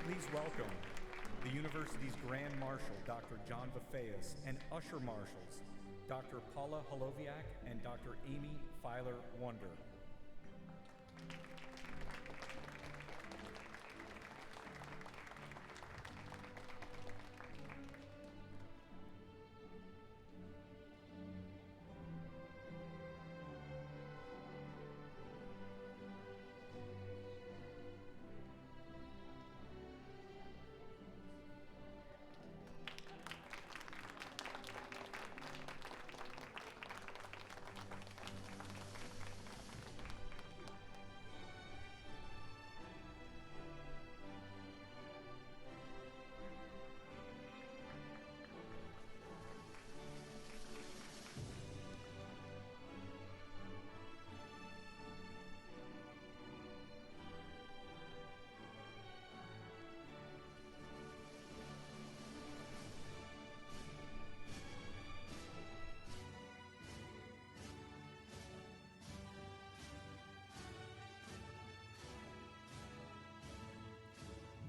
Please welcome the university's Grand Marshal, Dr. John Vafeas, and Usher Marshals, Dr. Paula Holoviak and Dr. Amy Filer-Wunder.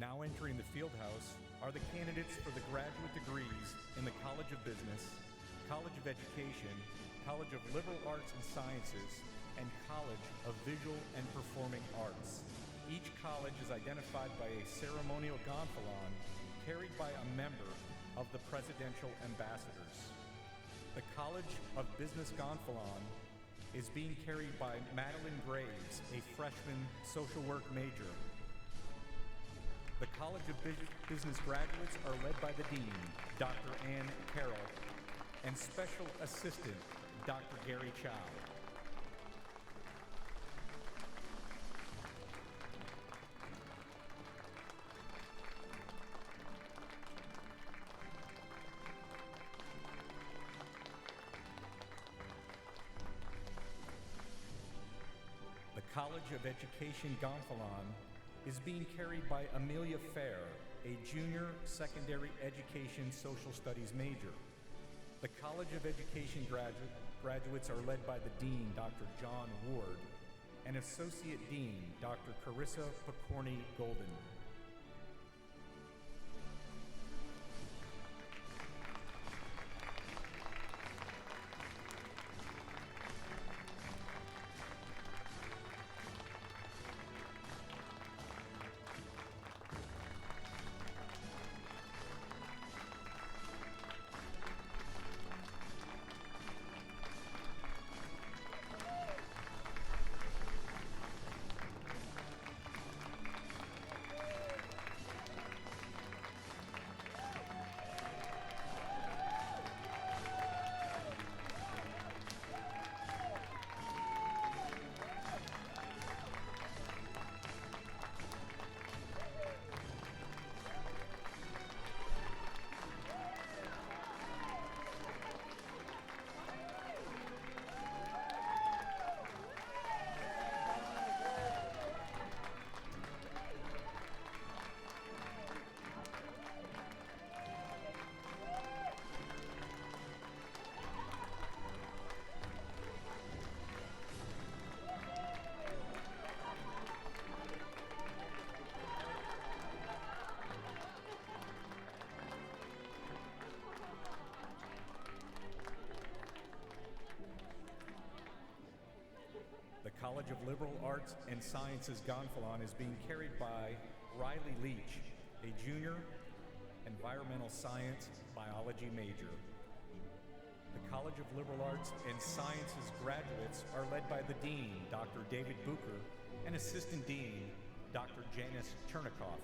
Now entering the fieldhouse are the candidates for the graduate degrees in the College of Business, College of Education, College of Liberal Arts and Sciences, and College of Visual and Performing Arts. Each college is identified by a ceremonial gonfalon carried by a member of the presidential ambassadors. The College of Business gonfalon is being carried by Madeline Graves, a freshman social work major. The College of Business graduates are led by the Dean, Dr. Ann Carroll, and Special Assistant, Dr. Gary Chow. The College of Education gonfalon is being carried by Amelia Fair, a junior secondary education social studies major. The College of Education graduates are led by the Dean, Dr. John Ward, and Associate Dean, Dr. Carissa Picorni Golden. The College of Liberal Arts and Sciences gonfalon is being carried by Riley Leach, a junior environmental science biology major. The College of Liberal Arts and Sciences graduates are led by the Dean, Dr. David Bucher, and Assistant Dean, Dr. Janice Chernikoff.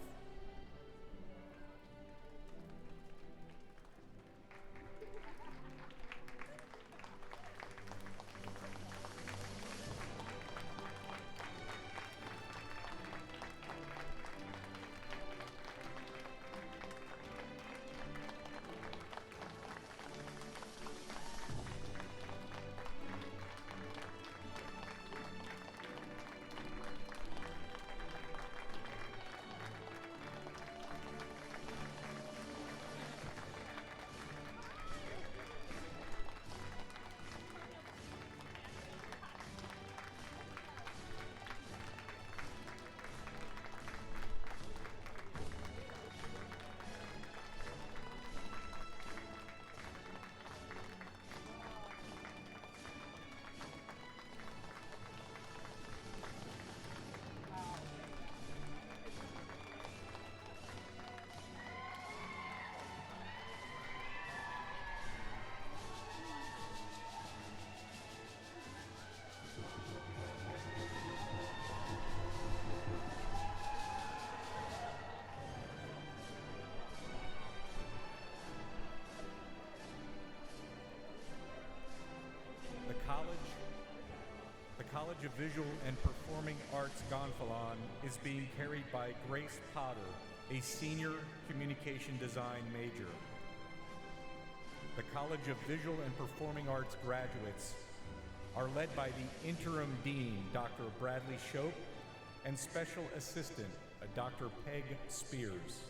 College of Visual and Performing Arts Gonfalon is being carried by Grace Potter, a senior communication design major. The College of Visual and Performing Arts graduates are led by the interim dean, Dr. Bradley Shope, and special assistant, Dr. Peg Spears.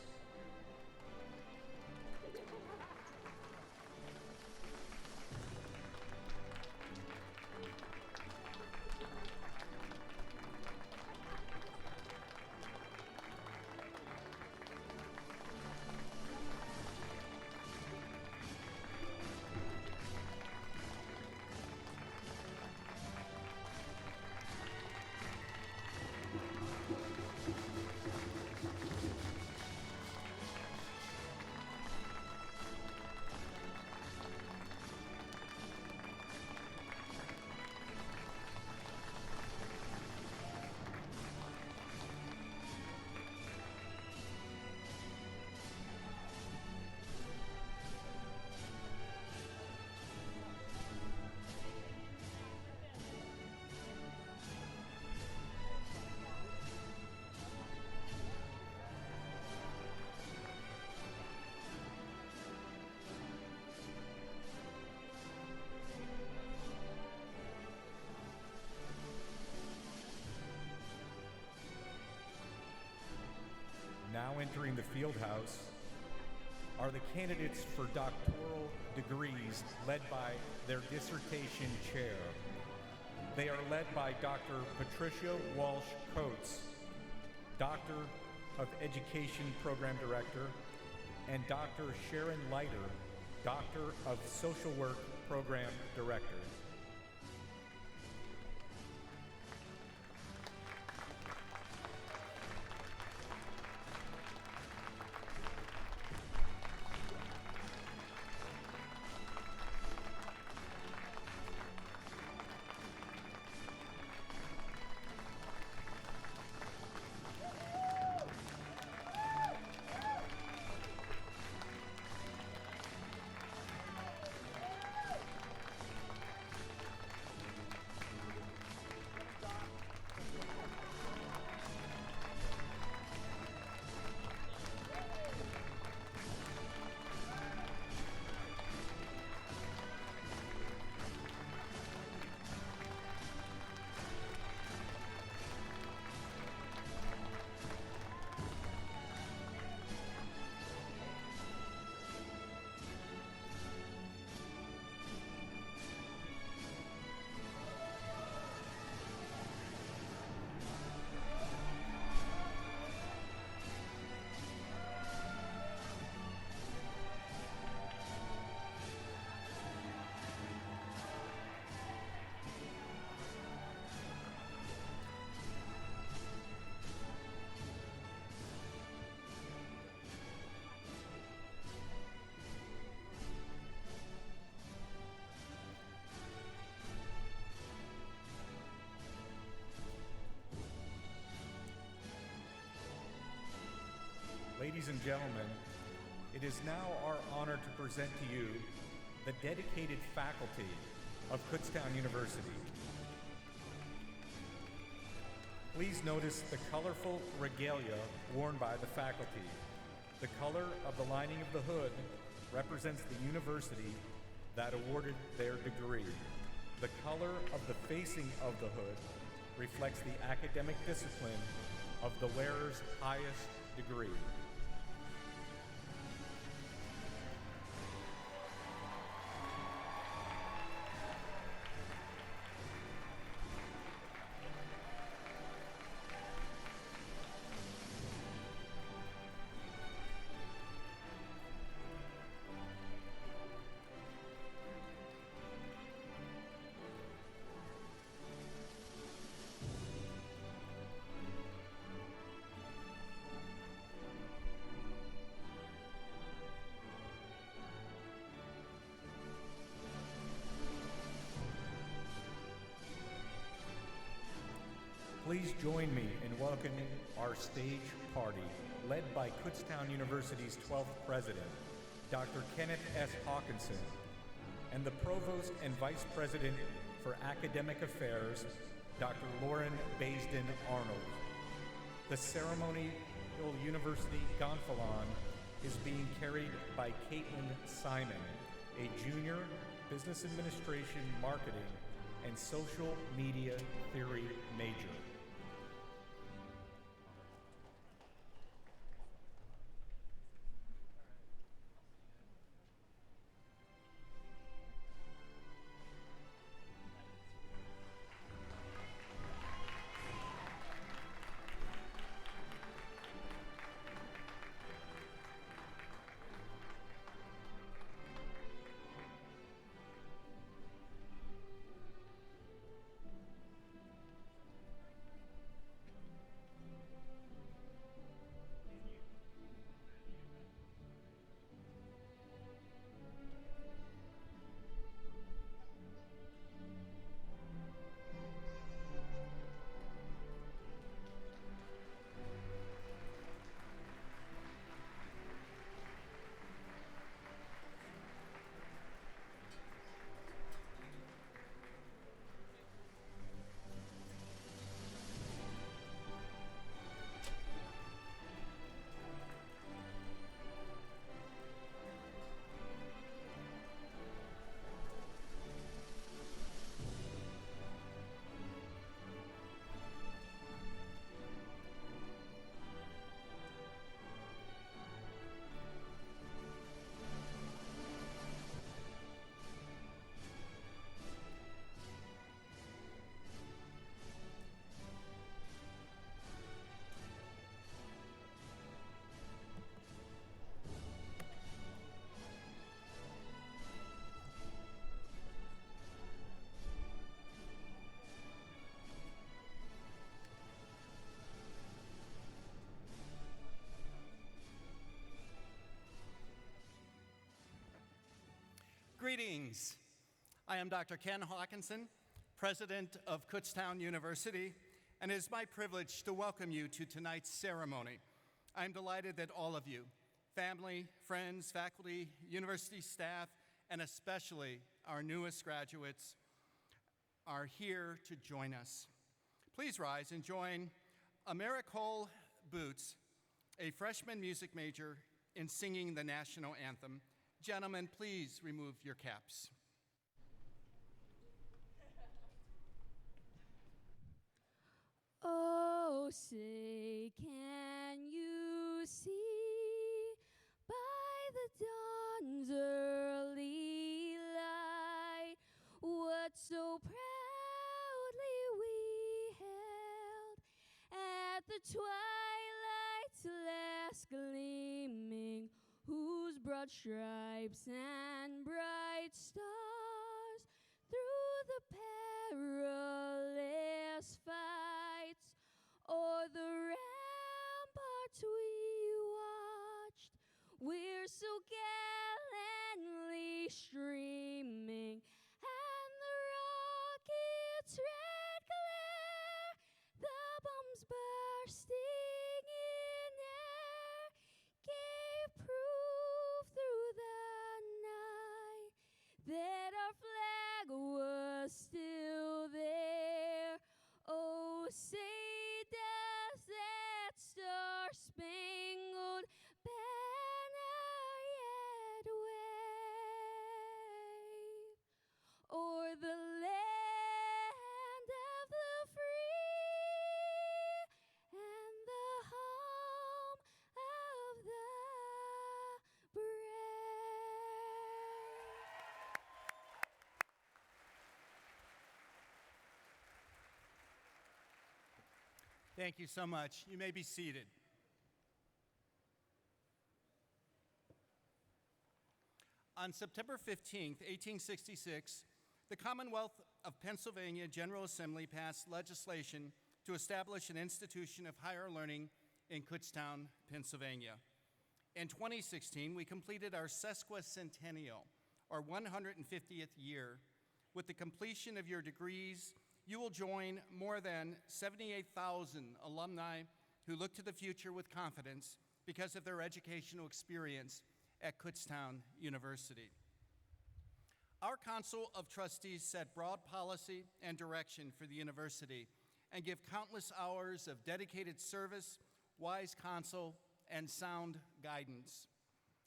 Now entering the field house are the candidates for doctoral degrees led by their dissertation chair. They are led by Dr. Patricia Walsh Coates, Doctor of Education Program Director, and Dr. Sharon Leiter, Doctor of Social Work Program Director. Ladies and gentlemen, it is now our honor to present to you the dedicated faculty of Kutztown University. Please notice the colorful regalia worn by the faculty. The color of the lining of the hood represents the university that awarded their degree. The color of the facing of the hood reflects the academic discipline of the wearer's highest degree. Please join me in welcoming our stage party, led by Kutztown University's 12th president, Dr. Kenneth S. Hawkinson, and the Provost and Vice President for Academic Affairs, Dr. Lauren Baisden Arnold. The ceremonial university gonfalon is being carried by Caitlin Simon, a junior business administration, marketing, and social media theory major. Greetings. I am Dr. Ken Hawkinson, president of Kutztown University, and it is my privilege to welcome you to tonight's ceremony. I'm delighted that all of you, family, friends, faculty, university staff, and especially our newest graduates, are here to join us. Please rise and join Americole Boots, a freshman music major, in singing the national anthem. Gentlemen, please remove your caps. Oh, say, can you see by the dawn's early light what so proudly we held at the twilight's last gleaming, whose broad stripes and bright stars through the perilous fights o'er the ramparts we watched, we're so gallantly streaming, and the rocket's red glare, the bombs bursting in air, gave proof through the night that our flag was still there. Oh, say does that star-spangled banner yet wave o'er the land of the free and the home of the Thank you so much. You may be seated. On September 15th, 1866, the Commonwealth of Pennsylvania General Assembly passed legislation to establish an institution of higher learning in Kutztown, Pennsylvania. In 2016, we completed our sesquicentennial, or 150th year. With the completion of your degrees, you will join more than 78,000 alumni who look to the future with confidence because of their educational experience at Kutztown University. Our Council of Trustees set broad policy and direction for the university and give countless hours of dedicated service, wise counsel, and sound guidance.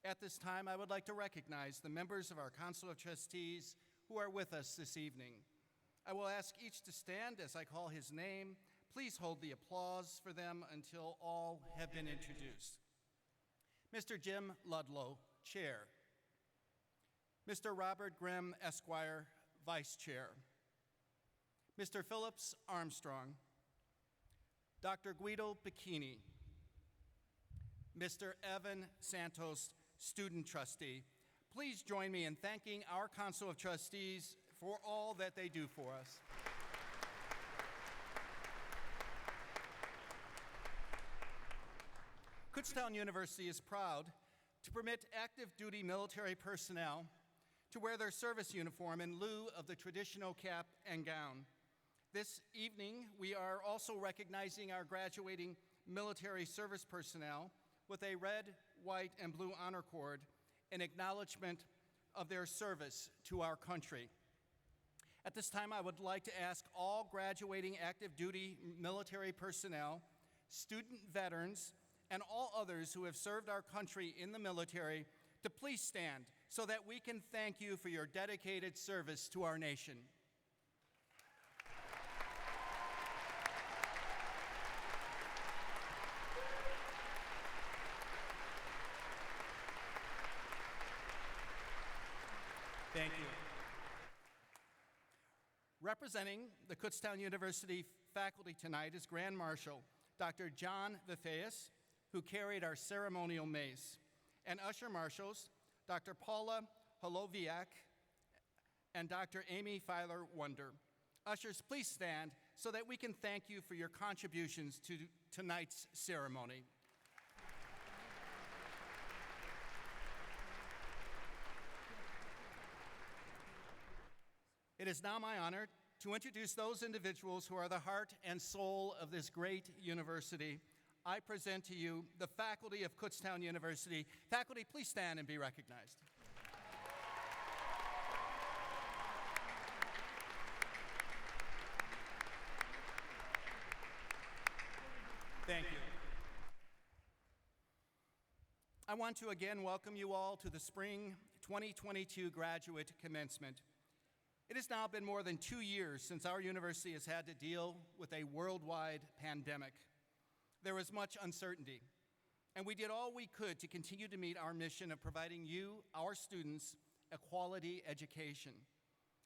At this time, I would like to recognize the members of our Council of Trustees who are with us this evening. I will ask each to stand as I call his name. Please hold the applause for them until all have been introduced. Mr. Jim Ludlow, Chair. Mr. Robert Grimm, Esquire, Vice Chair. Mr. Phillips Armstrong. Dr. Guido Bicchini. Mr. Evan Santos, Student Trustee. Please join me in thanking our Council of Trustees for all that they do for us. Kutztown University is proud to permit active duty military personnel to wear their service uniform in lieu of the traditional cap and gown. This evening, we are also recognizing our graduating military service personnel with a red, white, and blue honor cord in acknowledgement of their service to our country. At this time, I would like to ask all graduating active duty military personnel, student veterans, and all others who have served our country in the military to please stand so that we can thank you for your dedicated service to our nation. Thank you. Representing the Kutztown University faculty tonight is Grand Marshal Dr. John Vifeus, who carried our ceremonial mace, and Usher Marshals Dr. Paula Holoviak and Dr. Amy Filer-Wunder. Ushers, please stand so that we can thank you for your contributions to tonight's ceremony. It is now my honor to introduce those individuals who are the heart and soul of this great university. I present to you the faculty of Kutztown University. Faculty, please stand and be recognized. Thank you. I want to again welcome you all to the spring 2022 graduate commencement. It has now been more than 2 years since our university has had to deal with a worldwide pandemic. There was much uncertainty, and we did all we could to continue to meet our mission of providing you, our students, a quality education.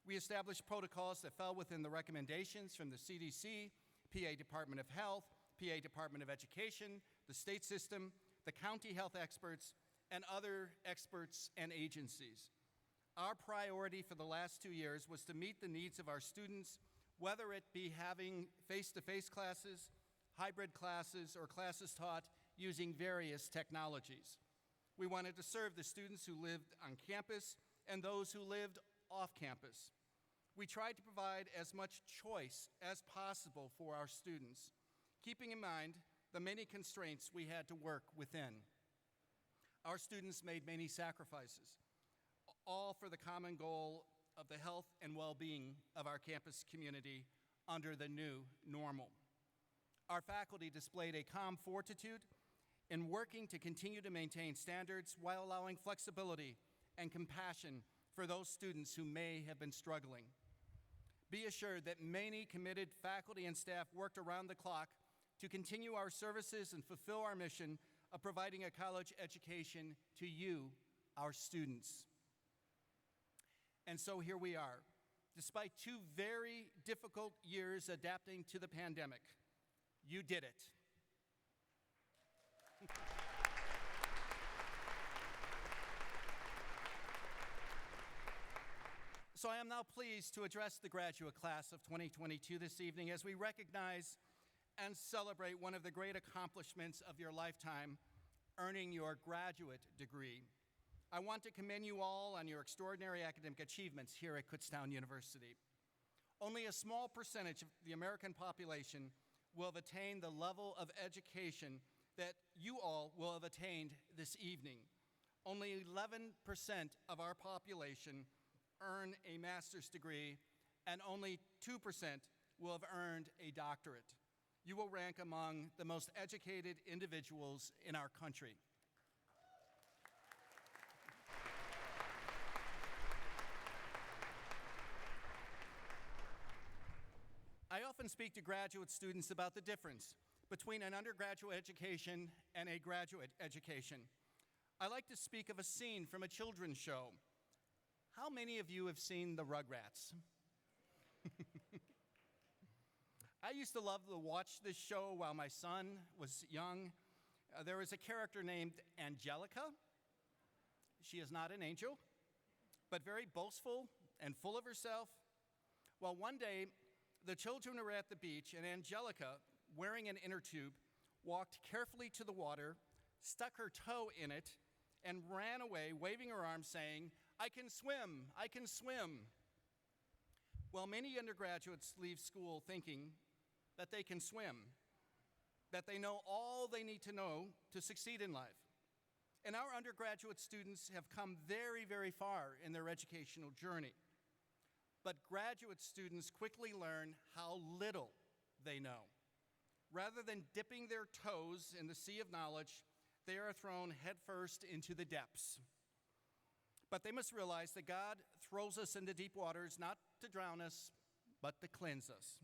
We established protocols that fell within the recommendations from the CDC, PA Department of Health, PA Department of Education, the state system, the county health experts, and other experts and agencies. Our priority for the last 2 years was to meet the needs of our students, whether it be having face-to-face classes, hybrid classes, or classes taught using various technologies. We wanted to serve the students who lived on campus and those who lived off campus. We tried to provide as much choice as possible for our students, keeping in mind the many constraints we had to work within. Our students made many sacrifices, all for the common goal of the health and well-being of our campus community under the new normal. Our faculty displayed a calm fortitude in working to continue to maintain standards while allowing flexibility and compassion for those students who may have been struggling. Be assured that many committed faculty and staff worked around the clock to continue our services and fulfill our mission of providing a college education to you, our students. And so here we are, despite 2 very difficult years adapting to the pandemic. You did it. So I am now pleased to address the graduate class of 2022 this evening as we recognize and celebrate one of the great accomplishments of your lifetime, earning your graduate degree. I want to commend you all on your extraordinary academic achievements here at Kutztown University. Only a small percentage of the American population will have attained the level of education that you all will have attained this evening. Only 11% of our population earn a master's degree, and only 2% will have earned a doctorate. You will rank among the most educated individuals in our country. I often speak to graduate students about the difference between an undergraduate education and a graduate education. I like to speak of a scene from a children's show. How many of you have seen the Rugrats? I used to love to watch this show while my son was young. There was a character named Angelica. She is not an angel, but very boastful and full of herself. Well, one day, the children were at the beach, and Angelica, wearing an inner tube, walked carefully to the water, stuck her toe in it, and ran away, waving her arms, saying, "I can swim, I can swim." Well, many undergraduates leave school thinking that they can swim, that they know all they need to know to succeed in life. And our undergraduate students have come very, very far in their educational journey. But graduate students quickly learn how little they know. Rather than dipping their toes in the sea of knowledge, they are thrown headfirst into the depths. But they must realize that God throws us into deep waters not to drown us, but to cleanse us.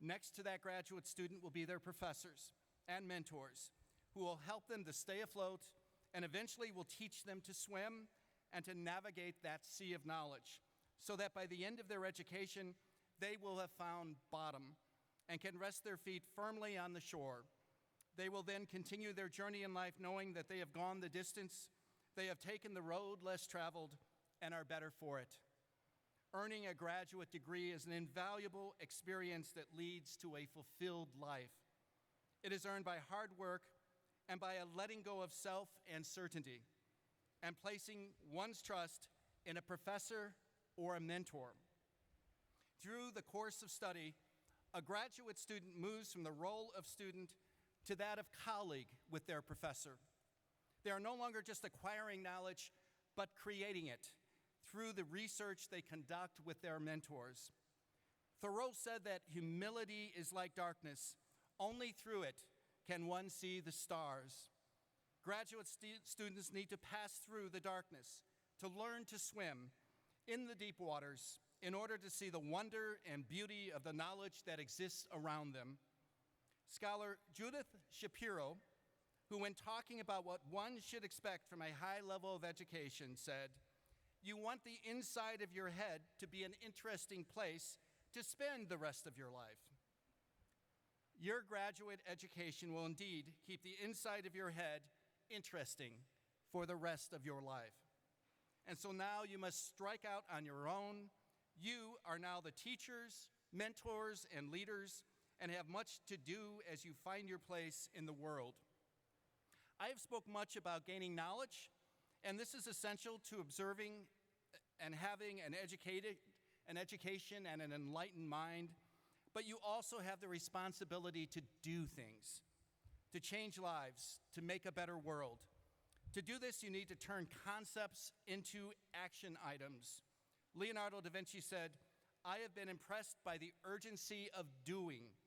Next to that graduate student will be their professors and mentors who will help them to stay afloat and eventually will teach them to swim and to navigate that sea of knowledge so that by the end of their education, they will have found bottom and can rest their feet firmly on the shore. They will then continue their journey in life knowing that they have gone the distance, they have taken the road less traveled, and are better for it. Earning a graduate degree is an invaluable experience that leads to a fulfilled life. It is earned by hard work and by a letting go of self and certainty and placing one's trust in a professor or a mentor. Through the course of study, a graduate student moves from the role of student to that of colleague with their professor. They are no longer just acquiring knowledge, but creating it through the research they conduct with their mentors. Thoreau said that humility is like darkness. Only through it can one see the stars. Graduate students need to pass through the darkness to learn to swim in the deep waters in order to see the wonder and beauty of the knowledge that exists around them. Scholar Judith Shapiro, who when talking about what one should expect from a high level of education said, "You want the inside of your head to be an interesting place to spend the rest of your life." Your graduate education will indeed keep the inside of your head interesting for the rest of your life. And so now you must strike out on your own. You are now the teachers, mentors, and leaders, and have much to do as you find your place in the world. I have spoke much about gaining knowledge, and this is essential to observing and having an education and an enlightened mind, but you also have the responsibility to do things, to change lives, to make a better world. To do this, you need to turn concepts into action items. Leonardo da Vinci said, "I have been impressed by the urgency of doing.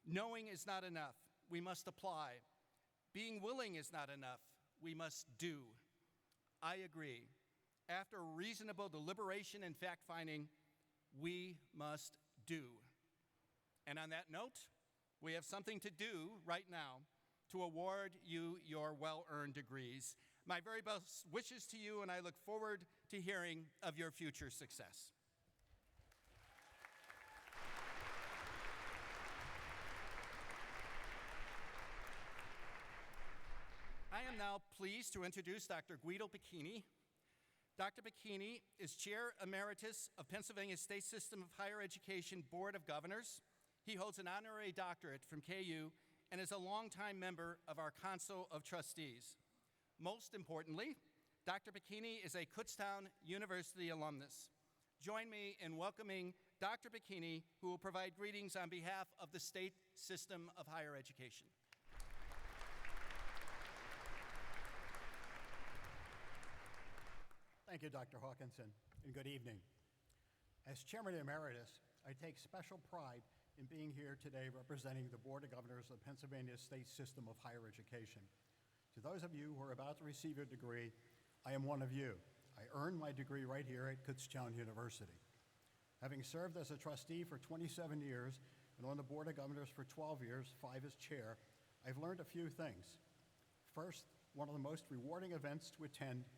Knowing is not enough. We must apply. Being willing is not enough. We must do." I agree. After reasonable deliberation and fact-finding, we must do. And on that note, we have something to do right now to award you your well-earned degrees. My very best wishes to you, and I look forward to hearing of your future success. I am now pleased to introduce Dr. Guido Pacchini. Dr. Pacchini is Chair Emeritus of Pennsylvania State System of Higher Education Board of Governors. He holds an honorary doctorate from KU and is a longtime member of our Council of Trustees. Most importantly, Dr. Pacchini is a Kutztown University alumnus. Join me in welcoming Dr. Pacchini, who will provide greetings on behalf of the State System of Higher Education. Thank you, Dr. Hawkinson, and good evening. As Chairman Emeritus, I take special pride in being here today representing the Board of Governors of Pennsylvania State System of Higher Education. To those of you who are about to receive your degree, I am one of you. I earned my degree right here at Kutztown University. Having served as a trustee for 27 years and on the Board of Governors for 12 years, 5 as chair, I've learned a few things. First, one of the most rewarding events to attend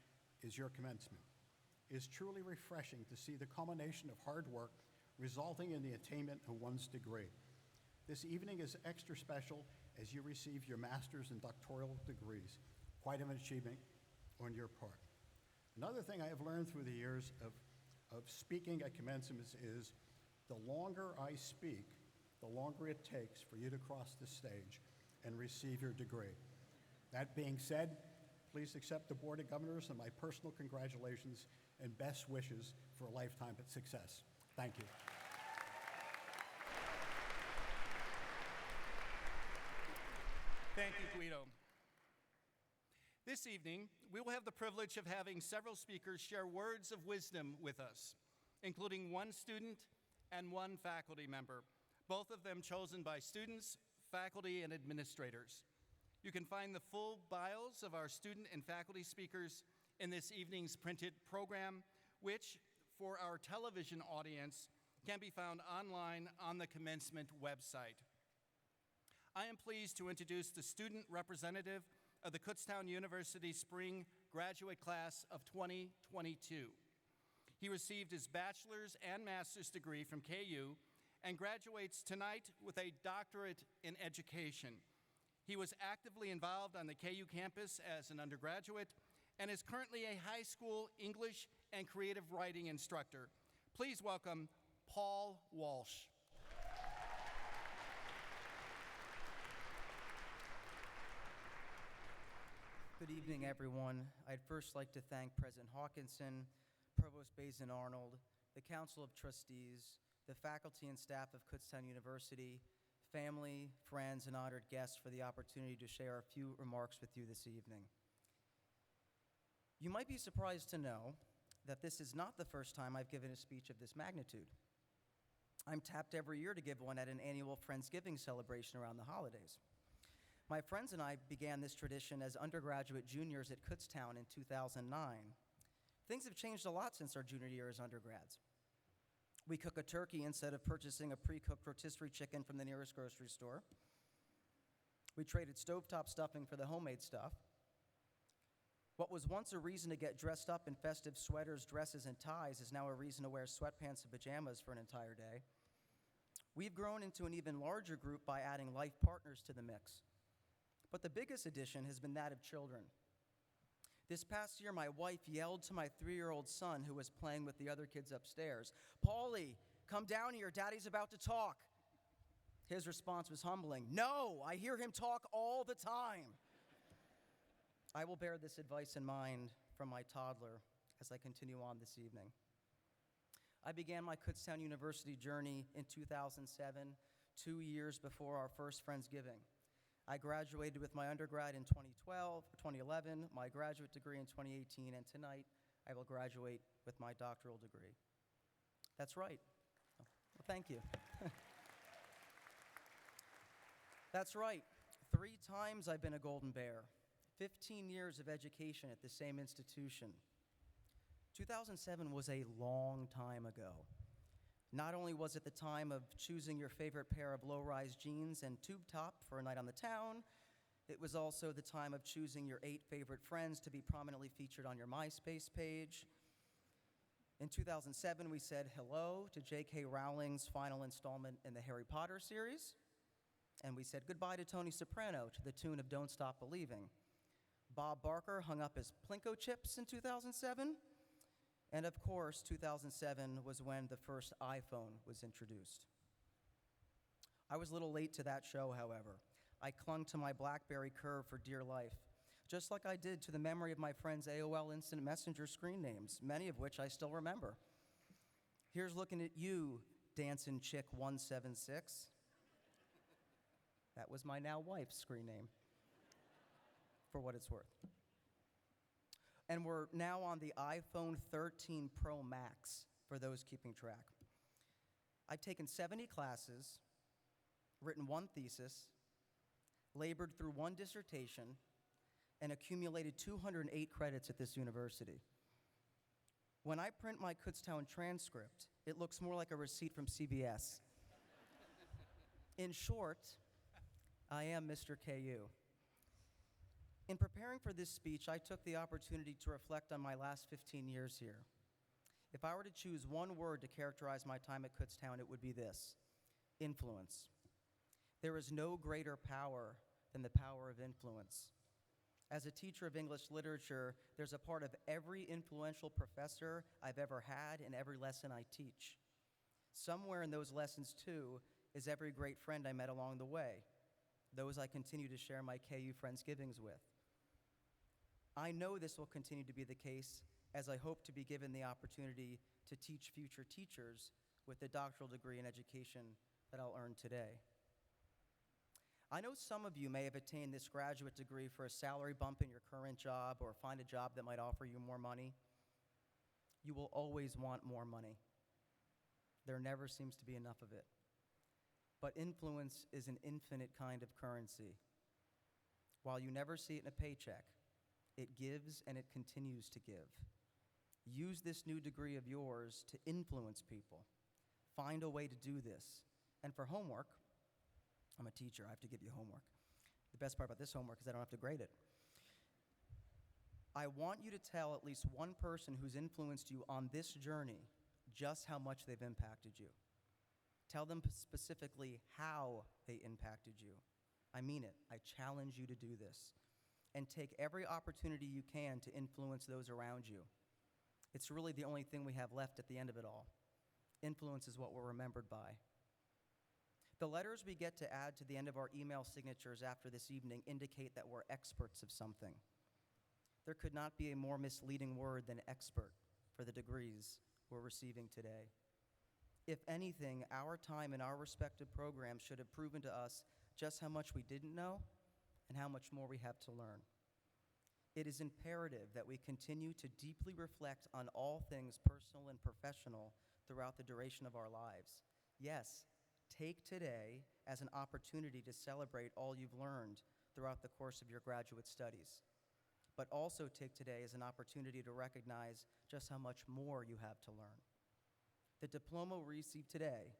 is your commencement. It is truly refreshing to see the culmination of hard work resulting in the attainment of one's degree. This evening is extra special as you receive your master's and doctoral degrees. Quite an achievement on your part. Another thing I have learned through the years of speaking at commencements is the longer I speak, the longer it takes for you to cross the stage and receive your degree. That being said, please accept the Board of Governors and my personal congratulations and best wishes for a lifetime of success. Thank you. Thank you, Guido. This evening, we will have the privilege of having several speakers share words of wisdom with us, including one student and one faculty member, both of them chosen by students, faculty, and administrators. You can find the full bios of our student and faculty speakers in this evening's printed program, which, for our television audience, can be found online on the commencement website. I am pleased to introduce the student representative of the Kutztown University Spring Graduate Class of 2022. He received his bachelor's and master's degree from KU and graduates tonight with a doctorate in education. He was actively involved on the KU campus as an undergraduate and is currently a high school English and creative writing instructor. Please welcome Paul Walsh. Good evening, everyone. I'd first like to thank President Hawkinson, Provost Bazin Arnold, the Council of Trustees, the faculty and staff of Kutztown University, family, friends, and honored guests for the opportunity to share a few remarks with you this evening. You might be surprised to know that this is not the first time I've given a speech of this magnitude. I'm tapped every year to give one at an annual Friendsgiving celebration around the holidays. My friends and I began this tradition as undergraduate juniors at Kutztown in 2009. Things have changed a lot since our junior year as undergrads. We cook a turkey instead of purchasing a pre-cooked rotisserie chicken from the nearest grocery store. We traded stovetop stuffing for the homemade stuff. What was once a reason to get dressed up in festive sweaters, dresses, and ties is now a reason to wear sweatpants and pajamas for an entire day. We've grown into an even larger group by adding life partners to the mix. But the biggest addition has been that of children. This past year, my wife yelled to my 3-year-old son, who was playing with the other kids upstairs, "Paulie, come down here, Daddy's about to talk." His response was humbling. "No, I hear him talk all the time." I will bear this advice in mind from my toddler as I continue on this evening. I began my Kutztown University journey in 2007, 2 years before our first Friendsgiving. I graduated with my undergrad in 2011, my graduate degree in 2018, and tonight I will graduate with my doctoral degree. That's right. Well, thank you. That's right. 3 times I've been a Golden Bear. 15 years of education at the same institution. 2007 was a long time ago. Not only was it the time of choosing your favorite pair of low-rise jeans and tube top for a night on the town, it was also the time of choosing your 8 favorite friends to be prominently featured on your MySpace page. In 2007, we said hello to J.K. Rowling's final installment in the Harry Potter series, and we said goodbye to Tony Soprano to the tune of Don't Stop Believing. Bob Barker hung up his Plinko chips in 2007, and of course, 2007 was when the first iPhone was introduced. I was a little late to that show, however. I clung to my BlackBerry Curve for dear life, just like I did to the memory of my friends' AOL Instant Messenger screen names, many of which I still remember. Here's looking at you, Dancing Chick 176. That was my now wife's screen name, for what it's worth. And we're now on the iPhone 13 Pro Max, for those keeping track. I've taken 70 classes, written one thesis, labored through one dissertation, and accumulated 208 credits at this university. When I print my Kutztown transcript, it looks more like a receipt from CVS. In short, I am Mr. KU. In preparing for this speech, I took the opportunity to reflect on my last 15 years here. If I were to choose one word to characterize my time at Kutztown, it would be this: influence. There is no greater power than the power of influence. As a teacher of English literature, there's a part of every influential professor I've ever had in every lesson I teach. Somewhere in those lessons, too, is every great friend I met along the way, those I continue to share my KU Friendsgivings with. I know this will continue to be the case as I hope to be given the opportunity to teach future teachers with the doctoral degree in education that I'll earn today. I know some of you may have attained this graduate degree for a salary bump in your current job or find a job that might offer you more money. You will always want more money. There never seems to be enough of it. But influence is an infinite kind of currency. While you never see it in a paycheck, it gives and it continues to give. Use this new degree of yours to influence people. Find a way to do this. And for homework, I'm a teacher, I have to give you homework. The best part about this homework is I don't have to grade it. I want you to tell at least one person who's influenced you on this journey just how much they've impacted you. Tell them specifically how they impacted you. I mean it. I challenge you to do this. And take every opportunity you can to influence those around you. It's really the only thing we have left at the end of it all. Influence is what we're remembered by. The letters we get to add to the end of our email signatures after this evening indicate that we're experts of something. There could not be a more misleading word than expert for the degrees we're receiving today. If anything, our time in our respective programs should have proven to us just how much we didn't know and how much more we have to learn. It is imperative that we continue to deeply reflect on all things personal and professional throughout the duration of our lives. Yes, take today as an opportunity to celebrate all you've learned throughout the course of your graduate studies, but also take today as an opportunity to recognize just how much more you have to learn. The diploma we receive today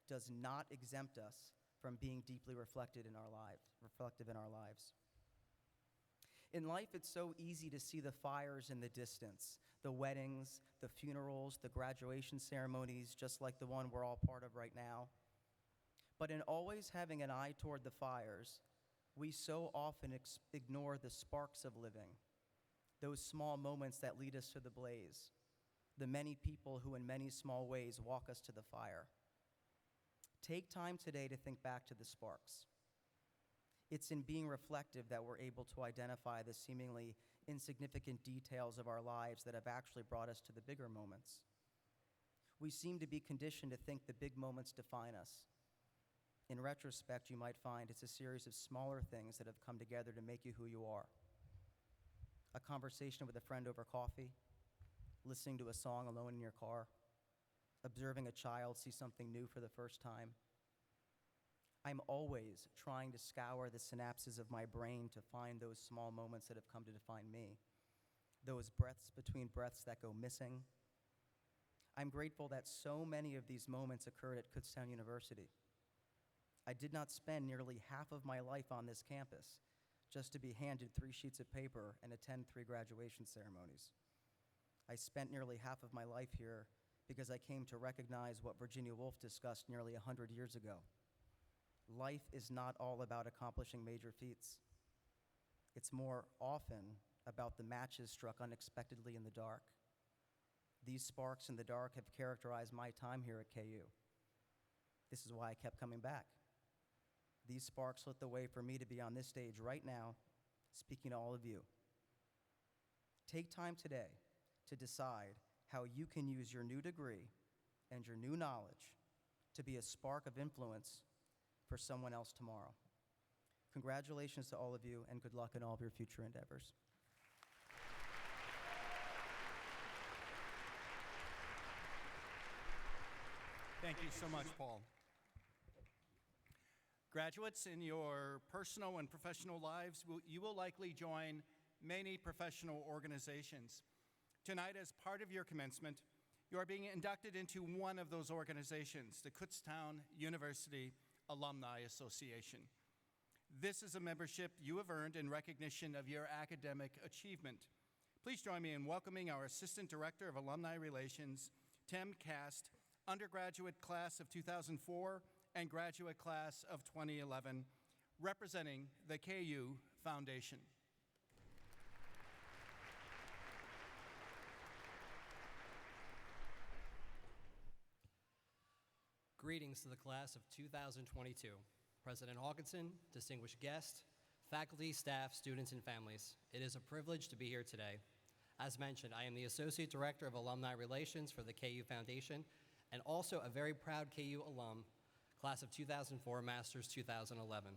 does not exempt us from being deeply reflective in our lives. In life, it's so easy to see the fires in the distance, the weddings, the funerals, the graduation ceremonies, just like the one we're all part of right now. But in always having an eye toward the fires, we so often ignore the sparks of living, those small moments that lead us to the blaze, the many people who in many small ways walk us to the fire. Take time today to think back to the sparks. It's in being reflective that we're able to identify the seemingly insignificant details of our lives that have actually brought us to the bigger moments. We seem to be conditioned to think the big moments define us. In retrospect, you might find it's a series of smaller things that have come together to make you who you are. A conversation with a friend over coffee, listening to a song alone in your car, observing a child see something new for the first time. I'm always trying to scour the synapses of my brain to find those small moments that have come to define me, those breaths between breaths that go missing. I'm grateful that so many of these moments occurred at Kutztown University. I did not spend nearly half of my life on this campus just to be handed 3 sheets of paper and attend 3 graduation ceremonies. I spent nearly half of my life here because I came to recognize what Virginia Woolf discussed nearly 100 years ago. Life is not all about accomplishing major feats. It's more often about the matches struck unexpectedly in the dark. These sparks in the dark have characterized my time here at KU. This is why I kept coming back. These sparks lit the way for me to be on this stage right now, speaking to all of you. Take time today to decide how you can use your new degree and your new knowledge to be a spark of influence for someone else tomorrow. Congratulations to all of you, and good luck in all of your future endeavors. Thank you so much, Paul. Graduates, in your personal and professional lives, you will likely join many professional organizations. Tonight, as part of your commencement, you are being inducted into one of those organizations, the Kutztown University Alumni Association. This is a membership you have earned in recognition of your academic achievement. Please join me in welcoming our Assistant Director of Alumni Relations, Tim Cast, undergraduate class of 2004 and graduate class of 2011, representing the KU Foundation. Greetings to the class of 2022. President Hawkinson, distinguished guests, faculty, staff, students, and families. It is a privilege to be here today. As mentioned, I am the Associate Director of Alumni Relations for the KU Foundation and also a very proud KU alum, class of 2004, Masters 2011.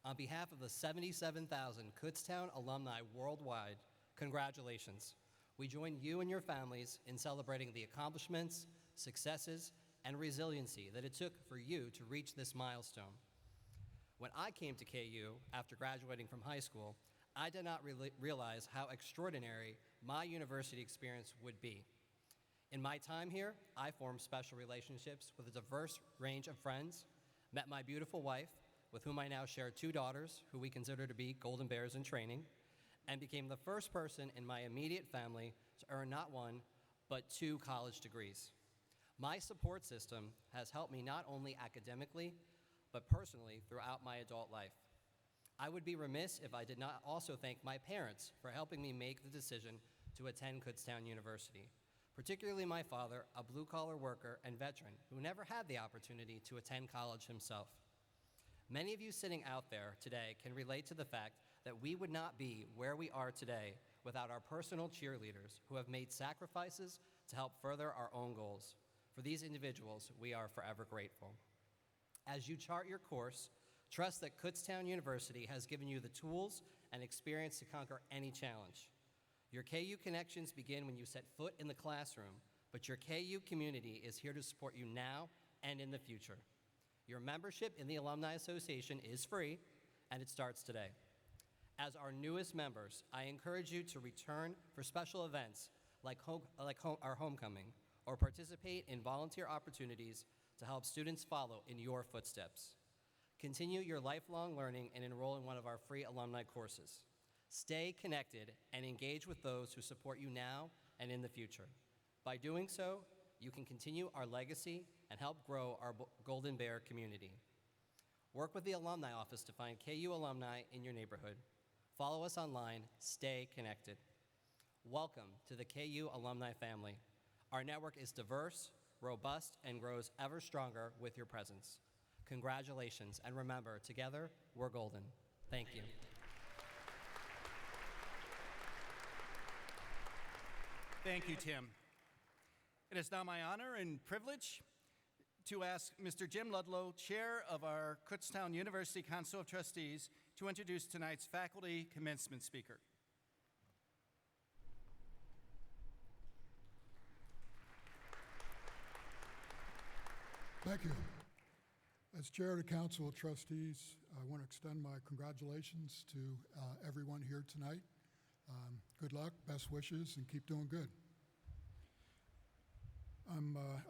On behalf of the 77,000 Kutztown alumni worldwide, congratulations. We join you and your families in celebrating the accomplishments, successes, and resiliency that it took for you to reach this milestone. When I came to KU after graduating from high school, I did not realize how extraordinary my university experience would be. In my time here, I formed special relationships with a diverse range of friends, met my beautiful wife, with whom I now share 2 daughters, who we consider to be golden bears in training, and became the first person in my immediate family to earn not 1, but 2 college degrees. My support system has helped me not only academically, but personally throughout my adult life. I would be remiss if I did not also thank my parents for helping me make the decision to attend Kutztown University, particularly my father, a blue-collar worker and veteran who never had the opportunity to attend college himself. Many of you sitting out there today can relate to the fact that we would not be where we are today without our personal cheerleaders who have made sacrifices to help further our own goals. For these individuals, we are forever grateful. As you chart your course, trust that Kutztown University has given you the tools and experience to conquer any challenge. Your KU connections begin when you set foot in the classroom, but your KU community is here to support you now and in the future. Your membership in the Alumni Association is free, and it starts today. As our newest members, I encourage you to return for special events like our homecoming, or participate in volunteer opportunities to help students follow in your footsteps. Continue your lifelong learning and enroll in one of our free alumni courses. Stay connected and engage with those who support you now and in the future. By doing so, you can continue our legacy and help grow our Golden Bear community. Work with the Alumni Office to find KU alumni in your neighborhood. Follow us online, stay connected. Welcome to the KU alumni family. Our network is diverse, robust, and grows ever stronger with your presence. Congratulations, and remember, together, we're golden. Thank you. Thank you, Tim. It is now my honor and privilege to ask Mr. Jim Ludlow, Chair of our Kutztown University Council of Trustees, to introduce tonight's faculty commencement speaker. Thank you. As Chair of the Council of Trustees, I want to extend my congratulations to everyone here tonight. Good luck, best wishes, and keep doing good.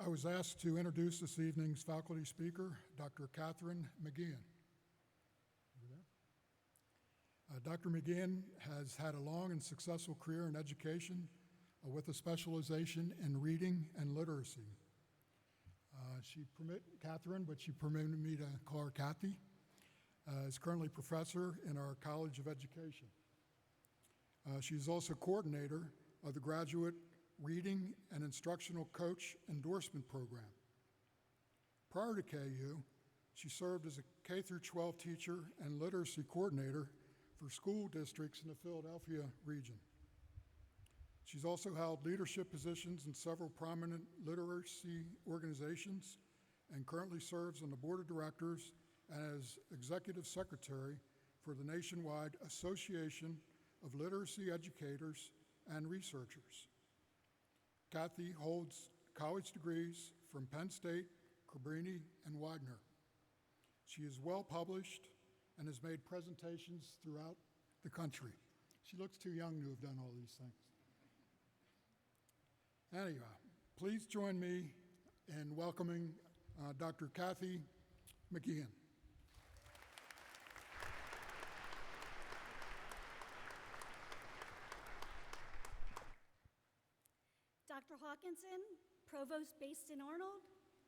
I was asked to introduce this evening's faculty speaker, Dr. Catherine McGeehan. Dr. McGeehan has had a long and successful career in education with a specialization in reading and literacy. Catherine, but she permitted me to call her Kathy, is currently professor in our College of Education. She's also coordinator of the Graduate Reading and Instructional Coach Endorsement Program. Prior to KU, she served as a K-12 teacher and literacy coordinator for school districts in the Philadelphia region. She's also held leadership positions in several prominent literacy organizations and currently serves on the board of directors as executive secretary for the nationwide Association of Literacy Educators and Researchers. Kathy holds college degrees from Penn State, Cabrini, and Wagner. She is well published and has made presentations throughout the country. She looks too young to have done all these things. Anyway, please join me in welcoming Dr. Kathy McGeehan. Dr. Hawkinson, Provost based in Arnold,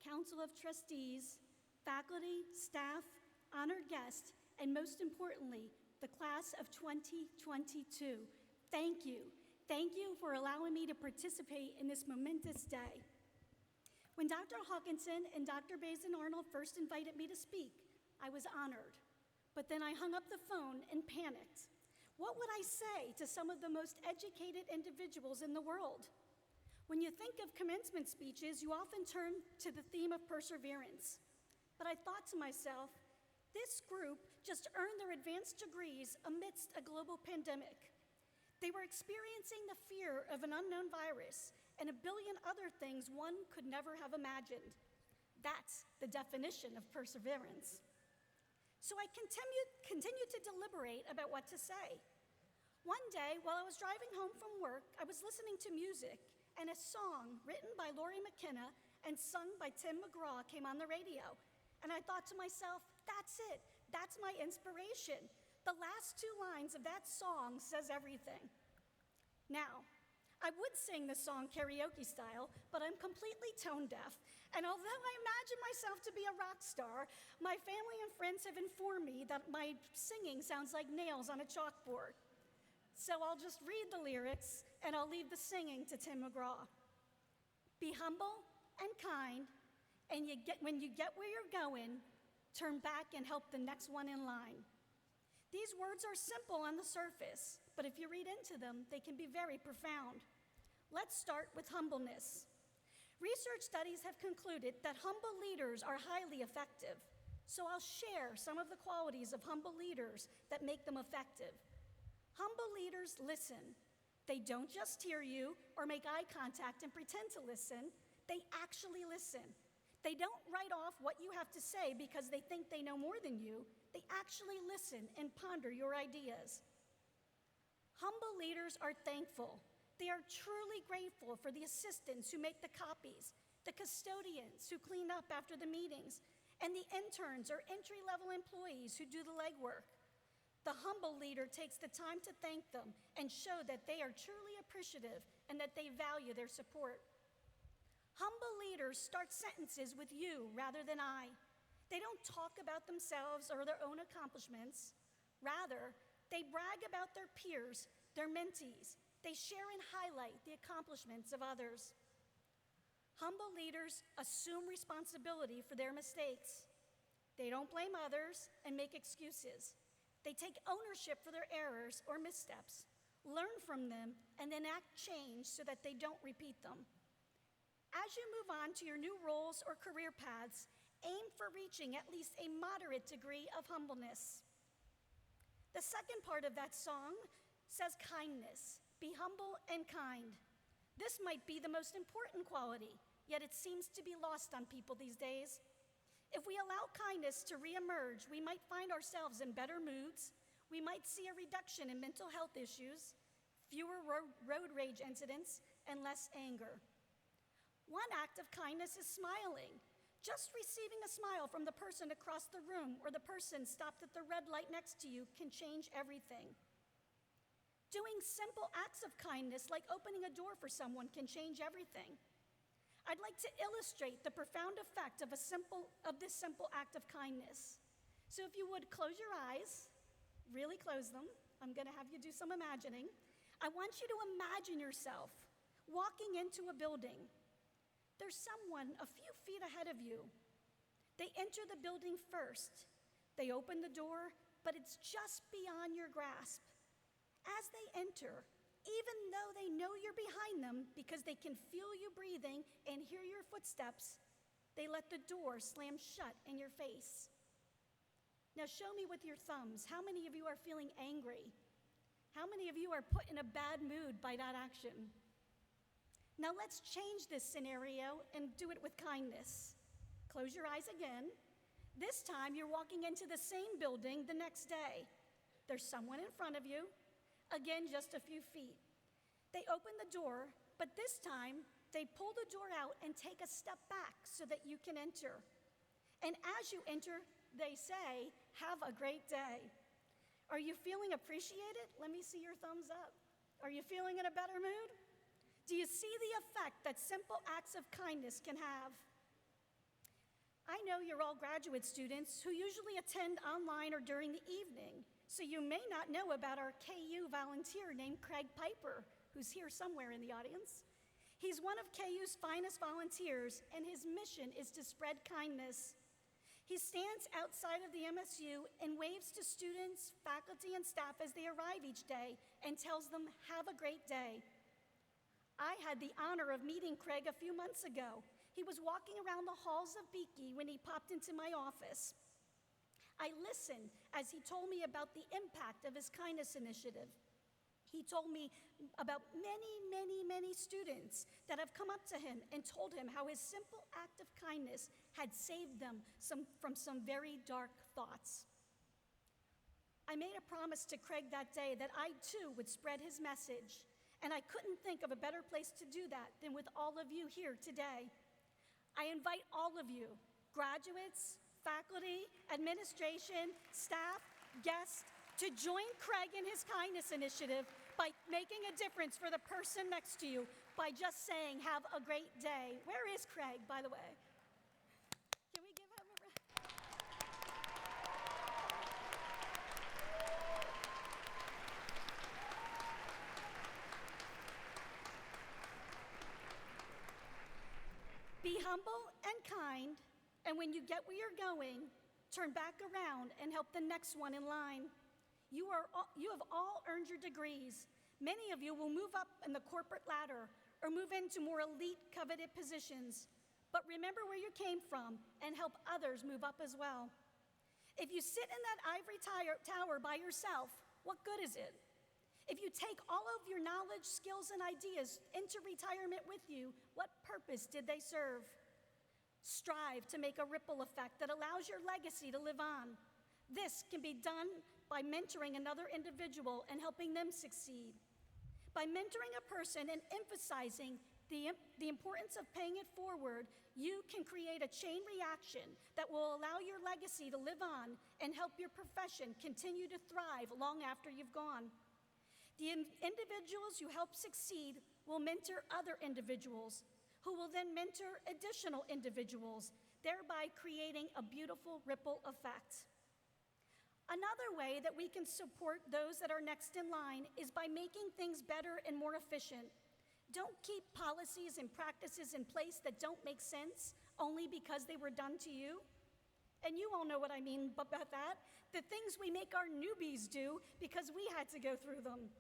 Council of Trustees, faculty, staff, honored guests, and most importantly, the class of 2022. Thank you. Thank you for allowing me to participate in this momentous day. When Dr. Hawkinson and Dr. Basin Arnold first invited me to speak, I was honored. But then I hung up the phone and panicked. What would I say to some of the most educated individuals in the world? When you think of commencement speeches, you often turn to the theme of perseverance. But I thought to myself, this group just earned their advanced degrees amidst a global pandemic. They were experiencing the fear of an unknown virus and a billion other things one could never have imagined. That's the definition of perseverance. So I continued to deliberate about what to say. One day, while I was driving home from work, I was listening to music, and a song written by Laurie McKenna and sung by Tim McGraw came on the radio. And I thought to myself, that's it. That's my inspiration. The last two lines of that song says everything. Now, I would sing the song karaoke style, but I'm completely tone deaf. And although I imagine myself to be a rock star, my family and friends have informed me that my singing sounds like nails on a chalkboard. So I'll just read the lyrics, and I'll leave the singing to Tim McGraw. Be humble and kind, and when you get where you're going, turn back and help the next one in line. These words are simple on the surface, but if you read into them, they can be very profound. Let's start with humbleness. Research studies have concluded that humble leaders are highly effective. So I'll share some of the qualities of humble leaders that make them effective. Humble leaders listen. They don't just hear you or make eye contact and pretend to listen. They actually listen. They don't write off what you have to say because they think they know more than you. They actually listen and ponder your ideas. Humble leaders are thankful. They are truly grateful for the assistants who make the copies, the custodians who clean up after the meetings, and the interns or entry-level employees who do the legwork. The humble leader takes the time to thank them and show that they are truly appreciative and that they value their support. Humble leaders start sentences with you rather than I. They don't talk about themselves or their own accomplishments. Rather, they brag about their peers, their mentees. They share and highlight the accomplishments of others. Humble leaders assume responsibility for their mistakes. They don't blame others and make excuses. They take ownership for their errors or missteps, learn from them, and then act change so that they don't repeat them. As you move on to your new roles or career paths, aim for reaching at least a moderate degree of humbleness. The second part of that song says kindness. Be humble and kind. This might be the most important quality, yet it seems to be lost on people these days. If we allow kindness to reemerge, we might find ourselves in better moods. We might see a reduction in mental health issues, fewer road rage incidents, and less anger. One act of kindness is smiling. Just receiving a smile from the person across the room or the person stopped at the red light next to you can change everything. Doing simple acts of kindness like opening a door for someone can change everything. I'd like to illustrate the profound effect of this simple act of kindness. So if you would close your eyes, really close them. I'm going to have you do some imagining. I want you to imagine yourself walking into a building. There's someone a few feet ahead of you. They enter the building first. They open the door, but it's just beyond your grasp. As they enter, even though they know you're behind them because they can feel you breathing and hear your footsteps, they let the door slam shut in your face. Now show me with your thumbs, how many of you are feeling angry? How many of you are put in a bad mood by that action? Now let's change this scenario and do it with kindness. Close your eyes again. This time you're walking into the same building the next day. There's someone in front of you, again just a few feet. They open the door, but this time they pull the door out and take a step back so that you can enter. And as you enter, they say, "Have a great day." Are you feeling appreciated? Let me see your thumbs up. Are you feeling in a better mood? Do you see the effect that simple acts of kindness can have? I know you're all graduate students who usually attend online or during the evening, so you may not know about our KU volunteer named Craig Piper, who's here somewhere in the audience. He's one of KU's finest volunteers, and his mission is to spread kindness. He stands outside of the MSU and waves to students, faculty, and staff as they arrive each day and tells them, "Have a great day." I had the honor of meeting Craig a few months ago. He was walking around the halls of Beakey when he popped into my office. I listened as he told me about the impact of his kindness initiative. He told me about many students that have come up to him and told him how his simple act of kindness had saved them from some very dark thoughts. I made a promise to Craig that day that I too would spread his message, and I couldn't think of a better place to do that than with all of you here today. I invite all of you, graduates, faculty, administration, staff, guests, to join Craig in his kindness initiative by making a difference for the person next to you by just saying, "Have a great day." Where is Craig, by the way? Can we give him a round? Be humble and kind, and when you get where you're going, turn back around and help the next one in line. You have all earned your degrees. Many of you will move up in the corporate ladder or move into more elite, coveted positions. But remember where you came from and help others move up as well. If you sit in that ivory tower by yourself, what good is it? If you take all of your knowledge, skills, and ideas into retirement with you, what purpose did they serve? Strive to make a ripple effect that allows your legacy to live on. This can be done by mentoring another individual and helping them succeed. By mentoring a person and emphasizing the importance of paying it forward, you can create a chain reaction that will allow your legacy to live on and help your profession continue to thrive long after you've gone. The individuals you help succeed will mentor other individuals, who will then mentor additional individuals, thereby creating a beautiful ripple effect. Another way that we can support those that are next in line is by making things better and more efficient. Don't keep policies and practices in place that don't make sense only because they were done to you. And you all know what I mean about that. The things we make our newbies do because we had to go through them.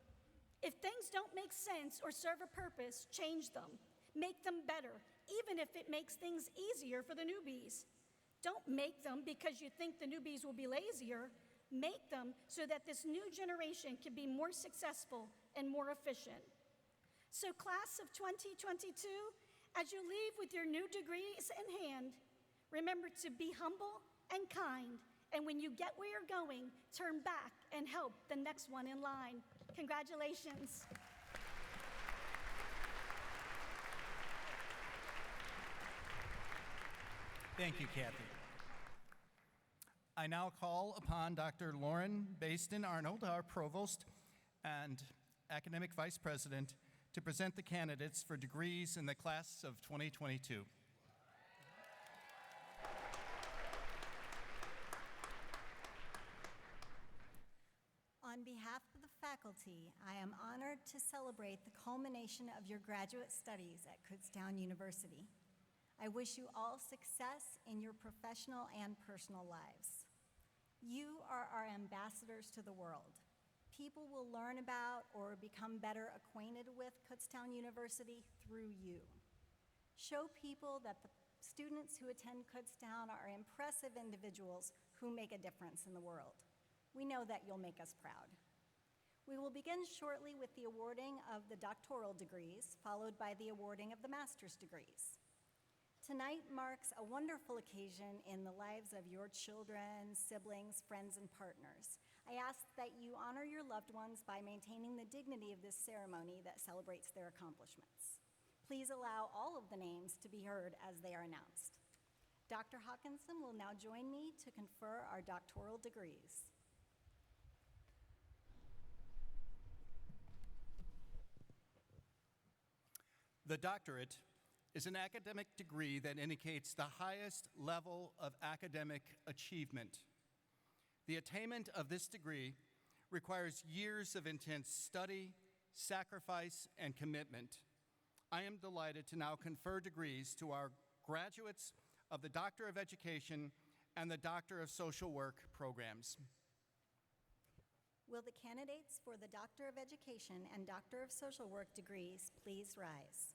If things don't make sense or serve a purpose, change them. Make them better, even if it makes things easier for the newbies. Don't make them because you think the newbies will be lazier. Make them so that this new generation can be more successful and more efficient. So class of 2022, as you leave with your new degrees in hand, remember to be humble and kind, and when you get where you're going, turn back and help the next one in line. Congratulations. Thank you, Kathy. I now call upon Dr. Lauren Baston-Arnold, our Provost and Academic Vice President, to present the candidates for degrees in the class of 2022. On behalf of the faculty, I am honored to celebrate the culmination of your graduate studies at Kutztown University. I wish you all success in your professional and personal lives. You are our ambassadors to the world. People will learn about or become better acquainted with Kutztown University through you. Show people that the students who attend Kutztown are impressive individuals who make a difference in the world. We know that you'll make us proud. We will begin shortly with the awarding of the doctoral degrees, followed by the awarding of the master's degrees. Tonight marks a wonderful occasion in the lives of your children, siblings, friends, and partners. I ask that you honor your loved ones by maintaining the dignity of this ceremony that celebrates their accomplishments. Please allow all of the names to be heard as they are announced. Dr. Hawkinson will now join me to confer our doctoral degrees. The doctorate is an academic degree that indicates the highest level of academic achievement. The attainment of this degree requires years of intense study, sacrifice, and commitment. I am delighted to now confer degrees to our graduates of the Doctor of Education and the Doctor of Social Work programs. Will the candidates for the Doctor of Education and Doctor of Social Work degrees please rise?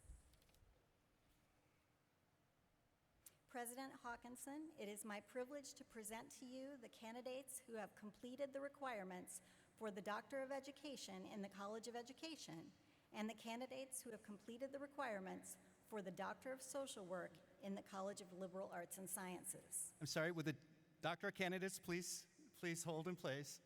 President Hawkinson, it is my privilege to present to you the candidates who have completed the requirements for the Doctor of Education in the College of Education and the candidates who have completed the requirements for the Doctor of Social Work in the College of Liberal Arts and Sciences. I'm sorry, would the doctoral candidates please hold in place?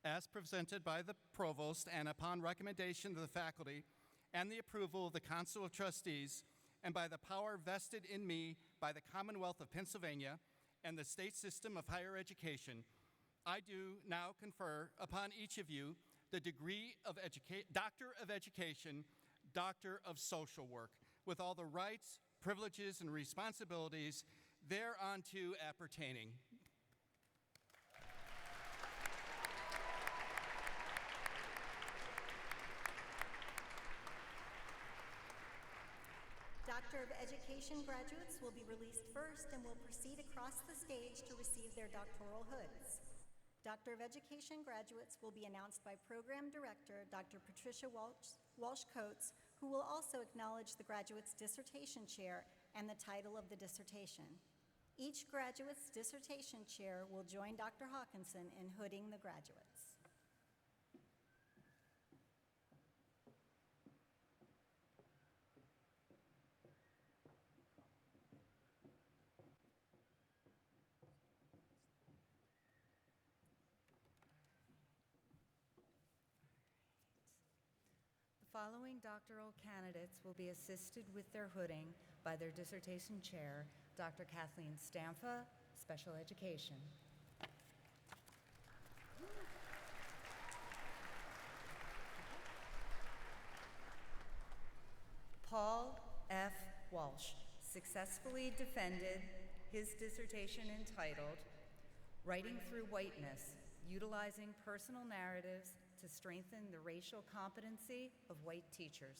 As presented by the provost and upon recommendation of the faculty and the approval of the Council of Trustees and by the power vested in me by the Commonwealth of Pennsylvania and the state system of higher education, I do now confer upon each of you the degree of Doctor of Education, Doctor of Social Work, with all the rights, privileges, and responsibilities thereunto appertaining. Doctor of Education graduates will be released first and will proceed across the stage to receive their doctoral hoods. Doctor of Education graduates will be announced by Program Director Dr. Patricia Walsh-Coates, who will also acknowledge the graduate's dissertation chair and the title of the dissertation. Each graduate's dissertation chair will join Dr. Hawkinson in hooding the graduates. The following doctoral candidates will be assisted with their hooding by their dissertation chair, Dr. Kathleen Stamfa, Special Education. Paul F. Walsh successfully defended his dissertation entitled Writing Through Whiteness, Utilizing Personal Narratives to Strengthen the Racial Competency of White Teachers.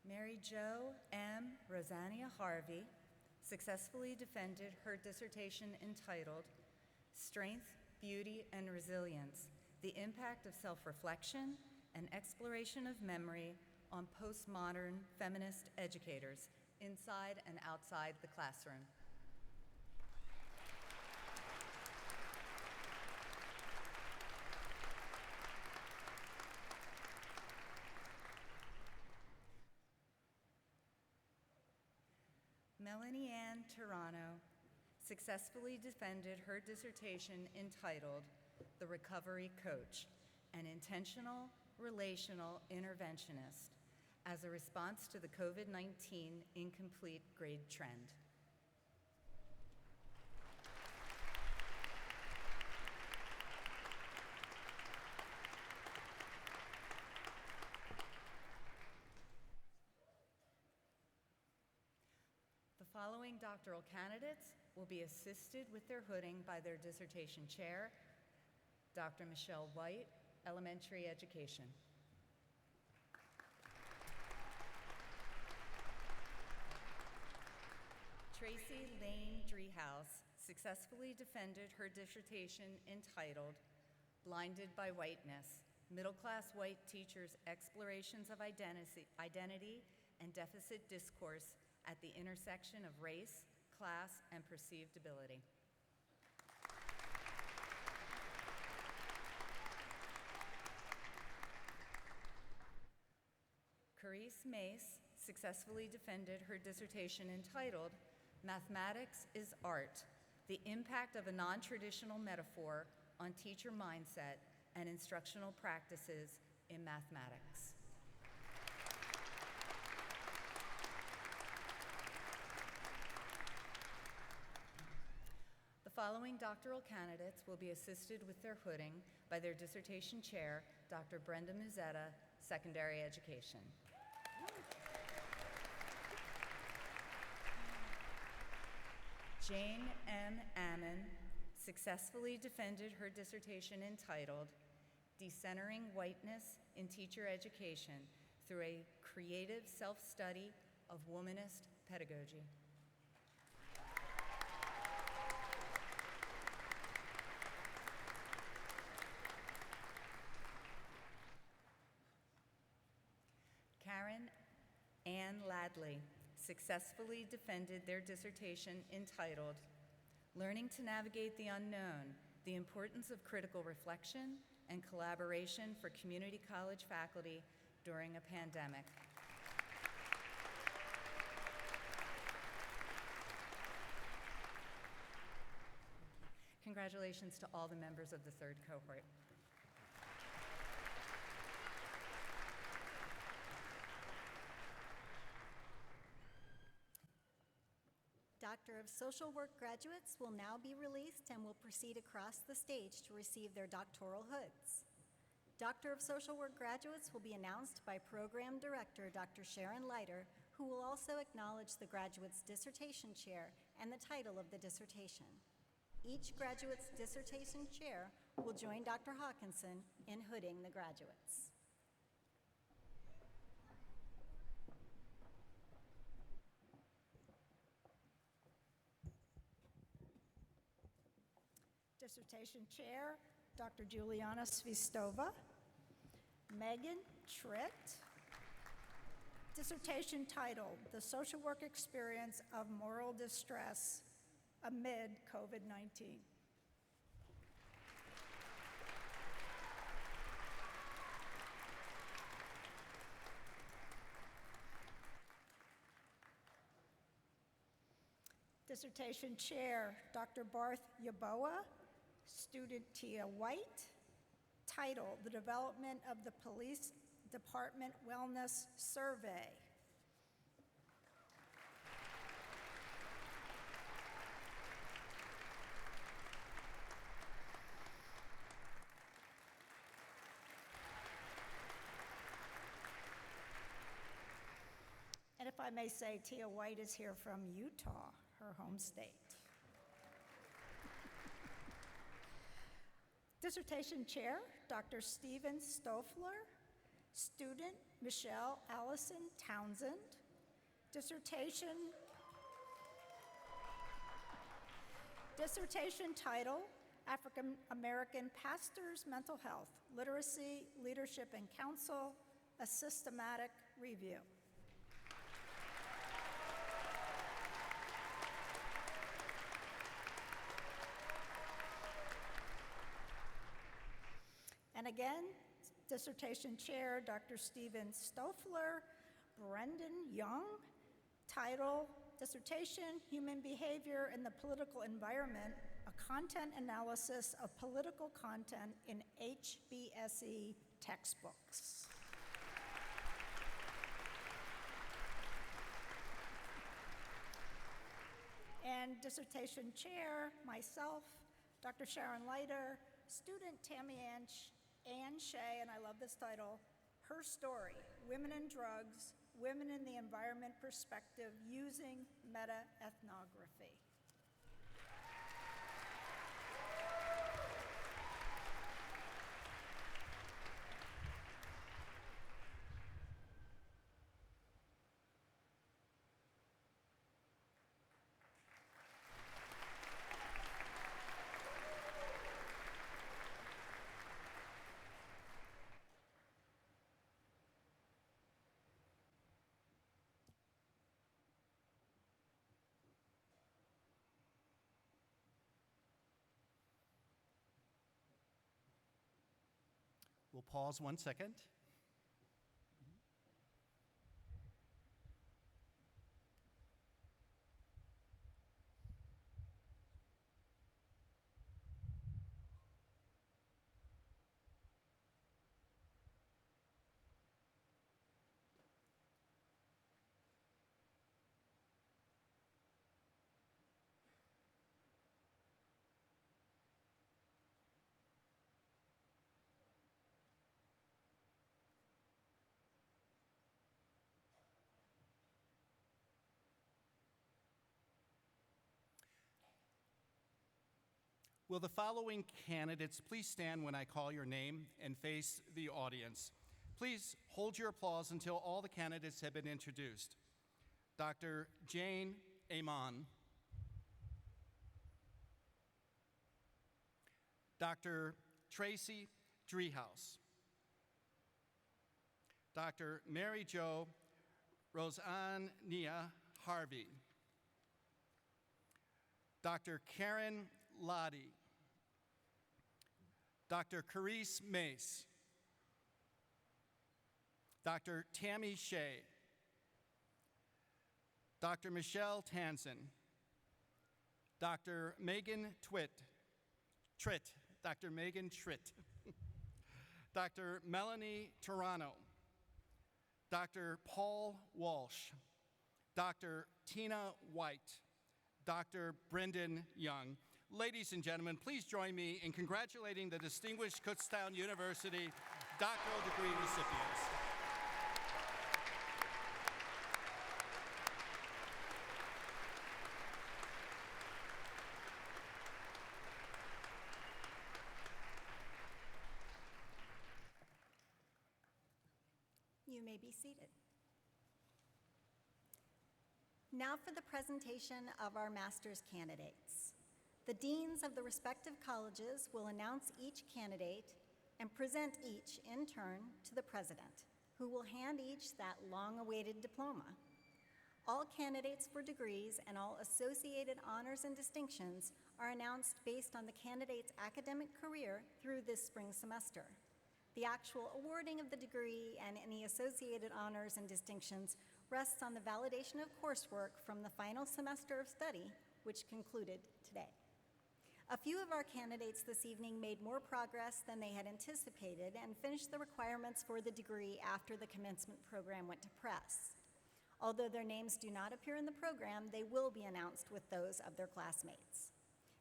Mary Jo M. Rosanna Harvey successfully defended her dissertation entitled Strength, Beauty, and Resilience, the Impact of Self-Reflection and Exploration of Memory on Postmodern Feminist Educators, inside and outside the classroom. Melanie Ann Turano successfully defended her dissertation entitled The Recovery Coach, an Intentional Relational Interventionist as a Response to the COVID-19 Incomplete Grade Trend. The following doctoral candidates will be assisted with their hooding by their dissertation chair, Dr. Michelle White, Elementary Education. Tracy Lane Driehaus successfully defended her dissertation entitled Blinded by Whiteness, Middle-Class White Teachers' Explorations of Identity and deficit discourse at the intersection of race, class, and perceived ability. Carice Mace successfully defended her dissertation entitled Mathematics is Art, the Impact of a Non-Traditional Metaphor on Teacher Mindset and Instructional Practices in Mathematics. The following doctoral candidates will be assisted with their hooding by their dissertation chair, Dr. Brenda Muzetta, Secondary Education. Jane M. Ammon successfully defended her dissertation entitled Decentering Whiteness in Teacher Education through a Creative Self-Study of Womanist Pedagogy. Karen Ann Ladley successfully defended their dissertation entitled Learning to Navigate the Unknown, the Importance of Critical Reflection and Collaboration for Community College Faculty During a Pandemic. Congratulations to all the members of the third cohort. Doctor of Social Work graduates will now be released and will proceed across the stage to receive their doctoral hoods. Doctor of Social Work graduates will be announced by Program Director Dr. Sharon Leiter, who will also acknowledge the graduate's dissertation chair and the title of the dissertation. Each graduate's dissertation chair will join Dr. Hawkinson in hooding the graduates. Dissertation Chair, Dr. Juliana Svistova. Megan Tritt. Dissertation titled, The Social Work Experience of Moral Distress Amid COVID-19. Dissertation Chair, Dr. Barth Yaboa. Student Tia White. Title, The Development of the Police Department Wellness Survey. And if I may say, Tia White is here from Utah, her home state. Dissertation Chair, Dr. Stephen Stoffler. Student, Michelle Allison Townsend. Dissertation title, African American Pastors' Mental Health, Literacy, Leadership, and Counsel, a Systematic Review. And again, dissertation chair, Dr. Stephen Stoffler, Brendan Young. Title, dissertation, Human Behavior in the Political Environment, a content analysis of political content in HBSE textbooks. And dissertation chair, myself, Dr. Sharon Leiter, student Tammy Ann Shea, and I love this title, Her Story, Women and Drugs, Women in the Environment Perspective Using Meta-Ethnography. We'll pause 1 second. Will the following candidates please stand when I call your name and face the audience? Please hold your applause until all the candidates have been introduced. Dr. Jane Amon, Dr. Tracy Driehaus, Dr. Mary Jo Rosannia Harvey, Dr. Karen Lottie, Dr. Carice Mace, Dr. Tammy Shea, Dr. Michelle Tansen, Dr. Megan Tritt, Dr. Megan Tritt, Dr. Melanie Turano, Dr. Paul Walsh, Dr. Tina White, Dr. Brendan Young. Ladies and gentlemen, please join me in congratulating the distinguished Kutztown University doctoral degree recipients. You may be seated. Now for the presentation of our master's candidates. The deans of the respective colleges will announce each candidate and present each in turn to the president, who will hand each that long-awaited diploma. All candidates for degrees and all associated honors and distinctions are announced based on the candidate's academic career through this spring semester. The actual awarding of the degree and any associated honors and distinctions rests on the validation of coursework from the final semester of study, which concluded today. A few of our candidates this evening made more progress than they had anticipated and finished the requirements for the degree after the commencement program went to press. Although their names do not appear in the program, they will be announced with those of their classmates.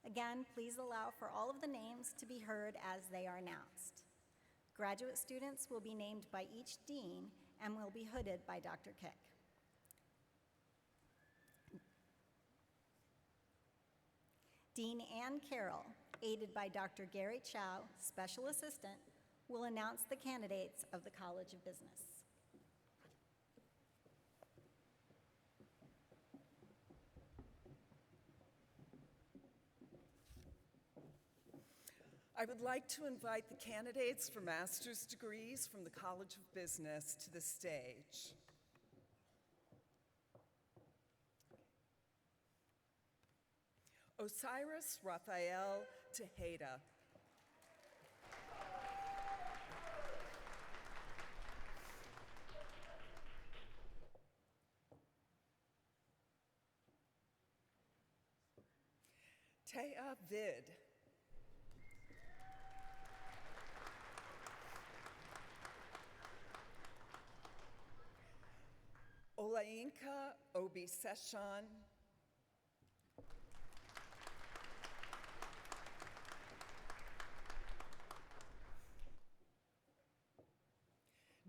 Again, please allow for all of the names to be heard as they are announced. Graduate students will be named by each dean and will be hooded by Dr. Kick. Dean Ann Carroll, aided by Dr. Gary Chow, Special Assistant, will announce the candidates of the College of Business. I would like to invite the candidates for master's degrees from the College of Business to the stage. Osiris Raphael Tejeda. Tea Vid. Olainka Obiseshan.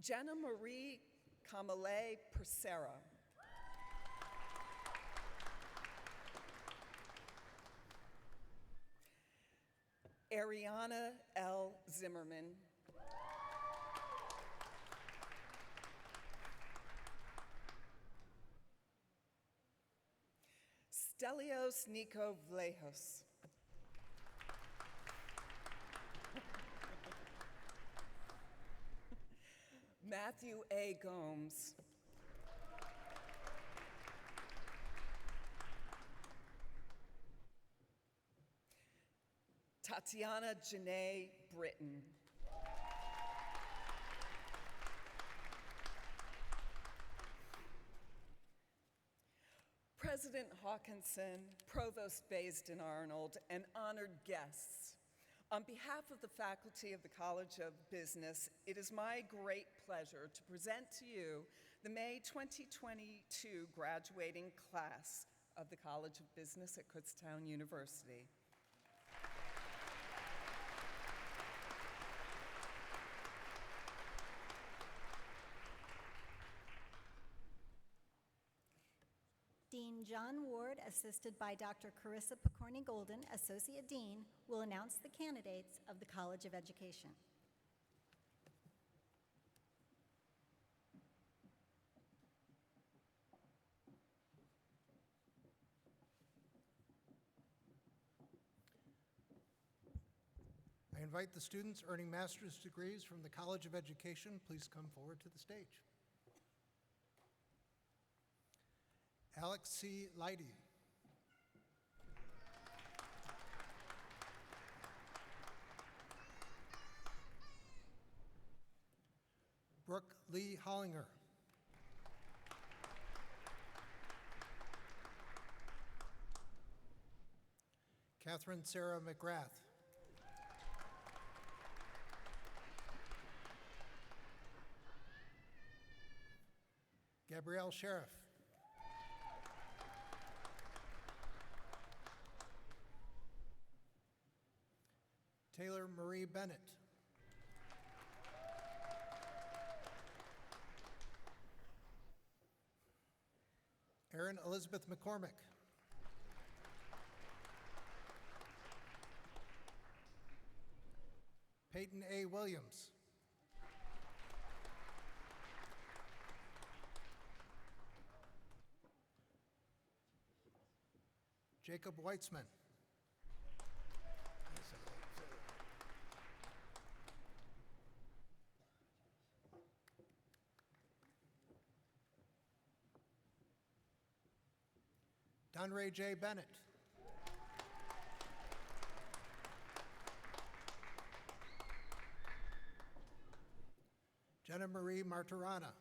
Jenna Marie Kamale Persera. Ariana L. Zimmerman. Stelios Nico Vlahos. Matthew A. Gomes. Tatiana Janae Britton. President Hawkinson, Provost Basden Arnold, and honored guests, on behalf of the faculty of the College of Business, it is my great pleasure to present to you the May 2022 graduating class of the College of Business at Kutztown University. Dean John Ward, assisted by Dr. Carissa Picorni-Golden, Associate Dean, will announce the candidates of the College of Education. I invite the students earning master's degrees from the College of Education, please come forward to the stage. Alex C. Leidy. Brooke Lee Hollinger. Catherine Sarah McGrath. Gabrielle Sheriff. Taylor Marie Bennett. Erin Elizabeth McCormick. Peyton A. Williams. Jacob Weitzman. Donray J. Bennett. Jenna Marie Martirana.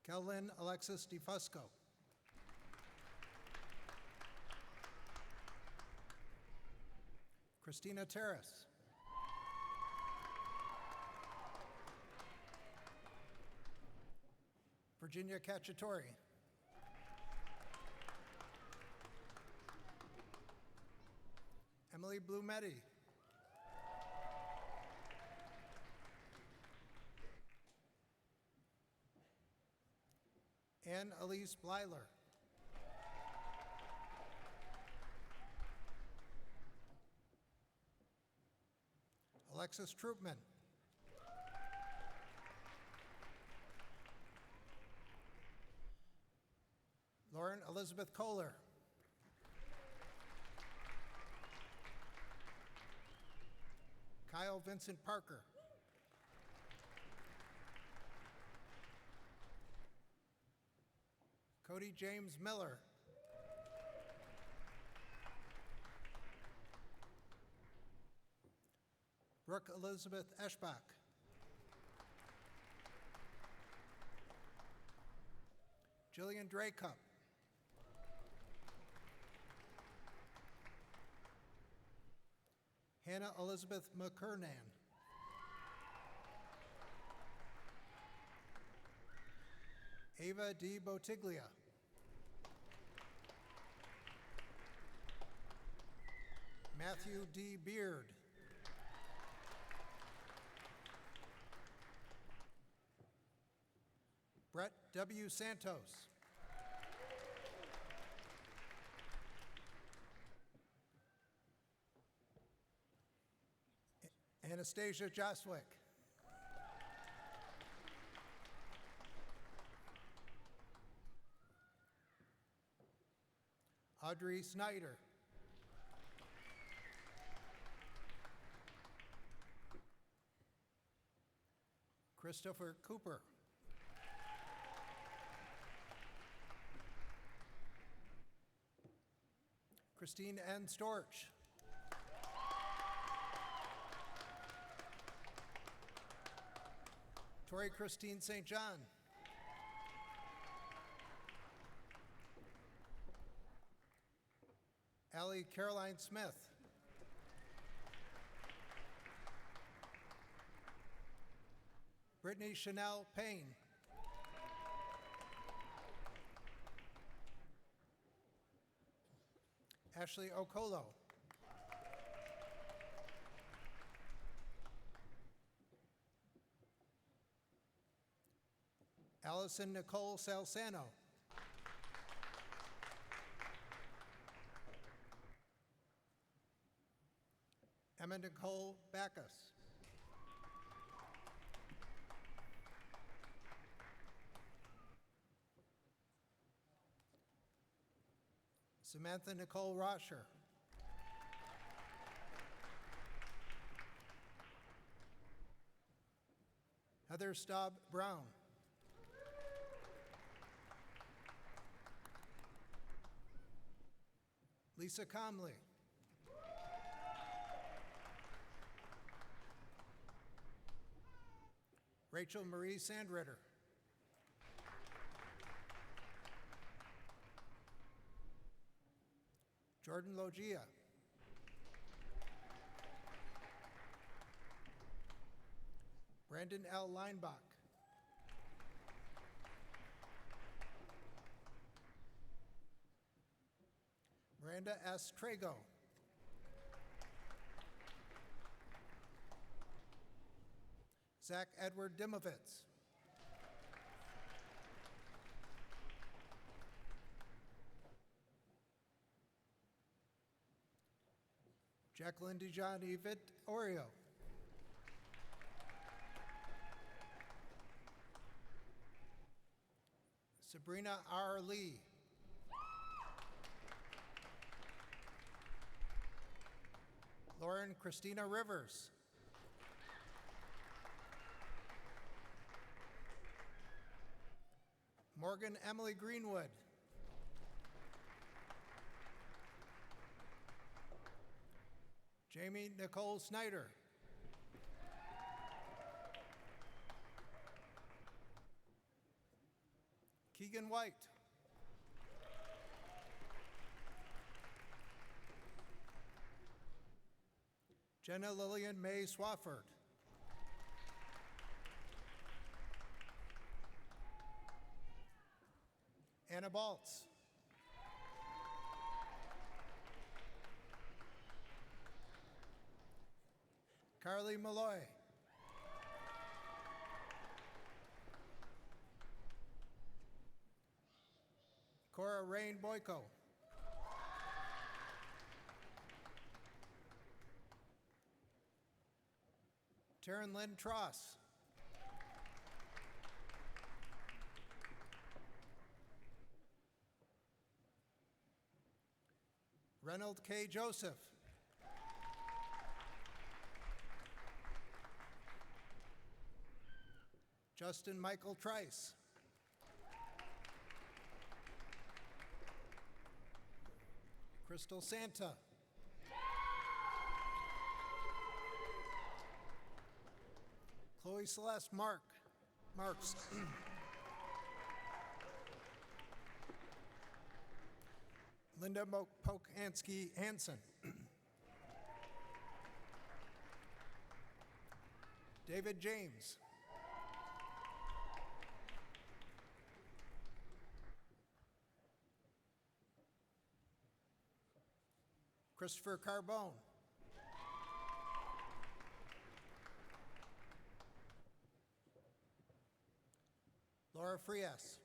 Kellyn Alexis DeFusco. Christina Terrace. Virginia Cacciatore. Emily Blumetti. Ann Elise Blyler. Alexis Troopman. Lauren Elizabeth Kohler. Kyle Vincent Parker. Cody James Miller. Brooke Elizabeth Eschbach. Jillian Draycup. Hannah Elizabeth McKernan. Ava D. Botiglia. Matthew D. Beard. Brett W. Santos. Anastasia Joswick. Audrey Snyder. Christopher Cooper. Christine N. Storch. Tori Christine St. John. Allie Caroline Smith. Brittany Chanel Payne. Ashley Okolo. Allison Nicole Salsano. Emma Nicole Backus. Samantha Nicole Rosher. Heather Staub Brown. Lisa Comley. Rachel Marie Sandritter. Jordan Logia. Brandon L. Leinbach. Miranda S. Trago. Zach Edward Dimovitz. Jacqueline Dijon Yvette Oreo. Sabrina R. Lee. Lauren Christina Rivers. Morgan Emily Greenwood. Jamie Nicole Snyder. Keegan White. Jenna Lillian May Swafford. Anna Baltz. Carly Malloy. Cora Rain Boyko. Taryn Lynn Tross. Reynold K. Joseph. Justin Michael Trice. Crystal Santa. Chloe Celeste Marks. Linda Pokansky Hansen. David James. Christopher Carbone. Laura Frias.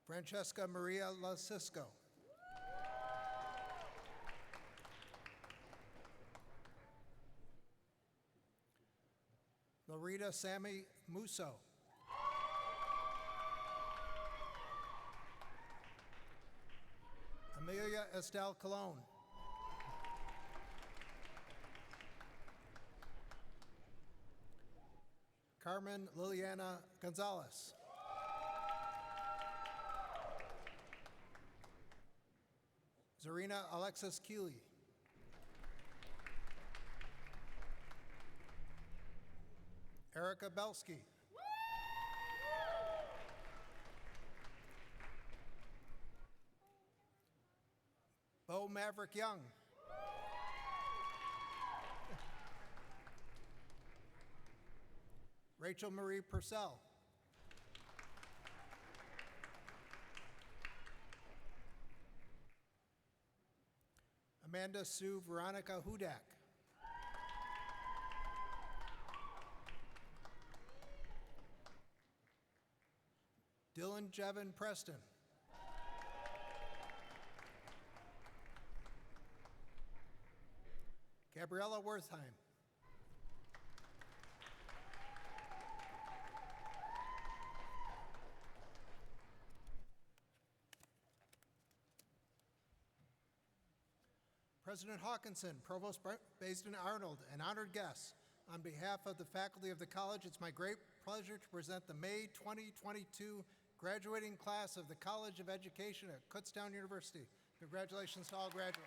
Francesca Maria Lasisco. Lorita Sammy Musso. Amelia Estelle Colon. Carmen Liliana Gonzalez. Zarina Alexis Keeley. Erica Belsky. Bo Maverick Young. Rachel Marie Purcell. Amanda Sue Veronica Hudak. Dylan Jevin Preston. Gabriella Wertheim. President Hawkinson, Provost Basden Arnold, and honored guests, on behalf of the faculty of the college, it's my great pleasure to present the May 2022 graduating class of the College of Education at Kutztown University. Congratulations to all graduates.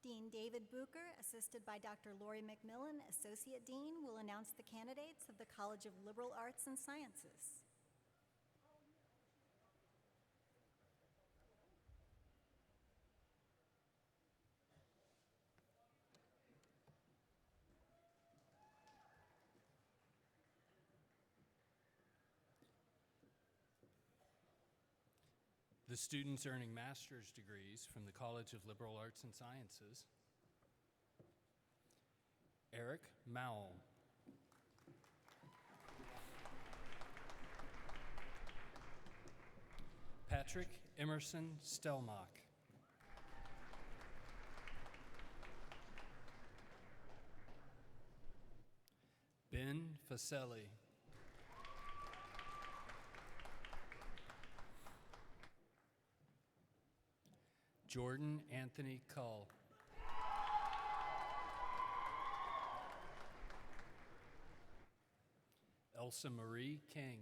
Dean David Bucher, assisted by Dr. Lori McMillan, Associate Dean, will announce the candidates of the College of Liberal Arts and Sciences. The students earning master's degrees from the College of Liberal Arts and Sciences: Eric Mowell. Patrick Emerson Stelmach. Ben Faselli. Jordan Anthony Cull. Elsa Marie King.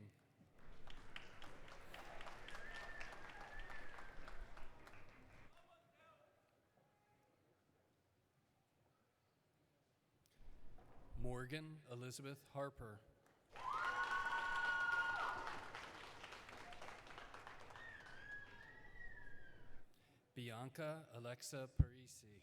Morgan Elizabeth Harper. Bianca Alexa Parisi.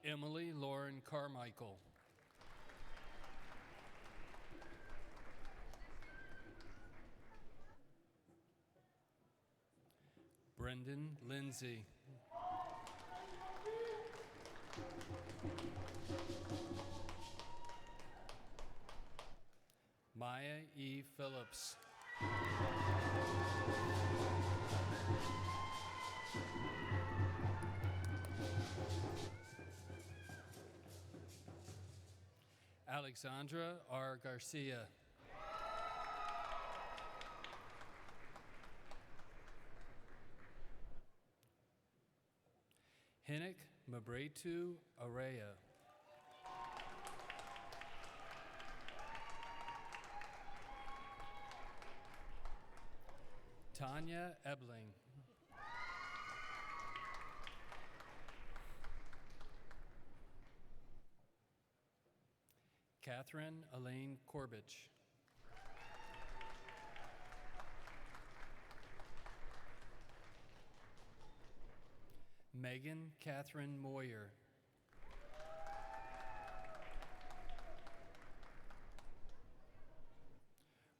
Emily Lauren Carmichael. Brendan Lindsay. Maya E. Phillips. Alexandra R. Garcia. Hinik Mabretu Araya. Tanya Ebling. Catherine Elaine Corbich. Megan Catherine Moyer.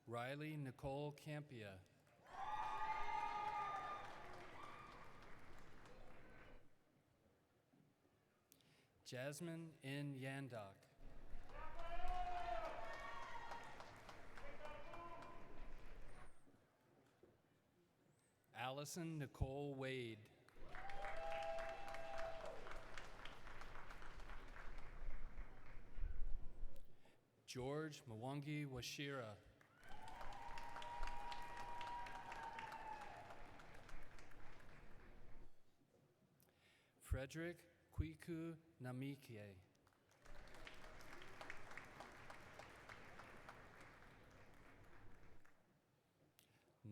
Riley Nicole Campia. Jasmine N. Yandok. Allison Nicole Wade. George Mwangi Washira. Frederick Kwiku Namikie.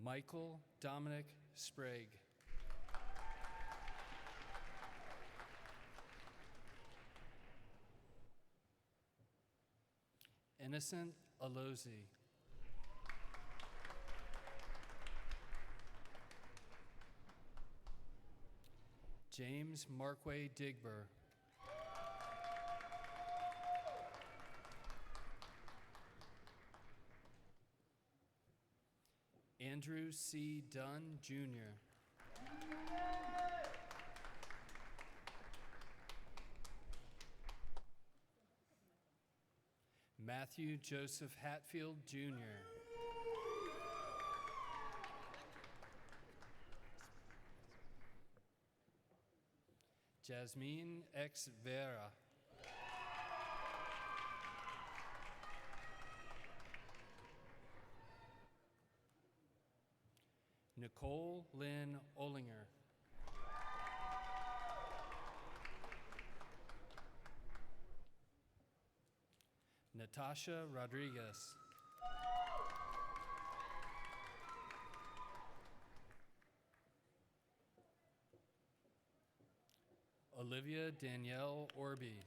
Michael Dominic Sprague. Innocent Alozi. James Markway Digber. Andrew C. Dunn, Jr. Matthew Joseph Hatfield, Jr. Jasmine X. Vera. Nicole Lynn Ollinger. Natasha Rodriguez. Olivia Danielle Orby.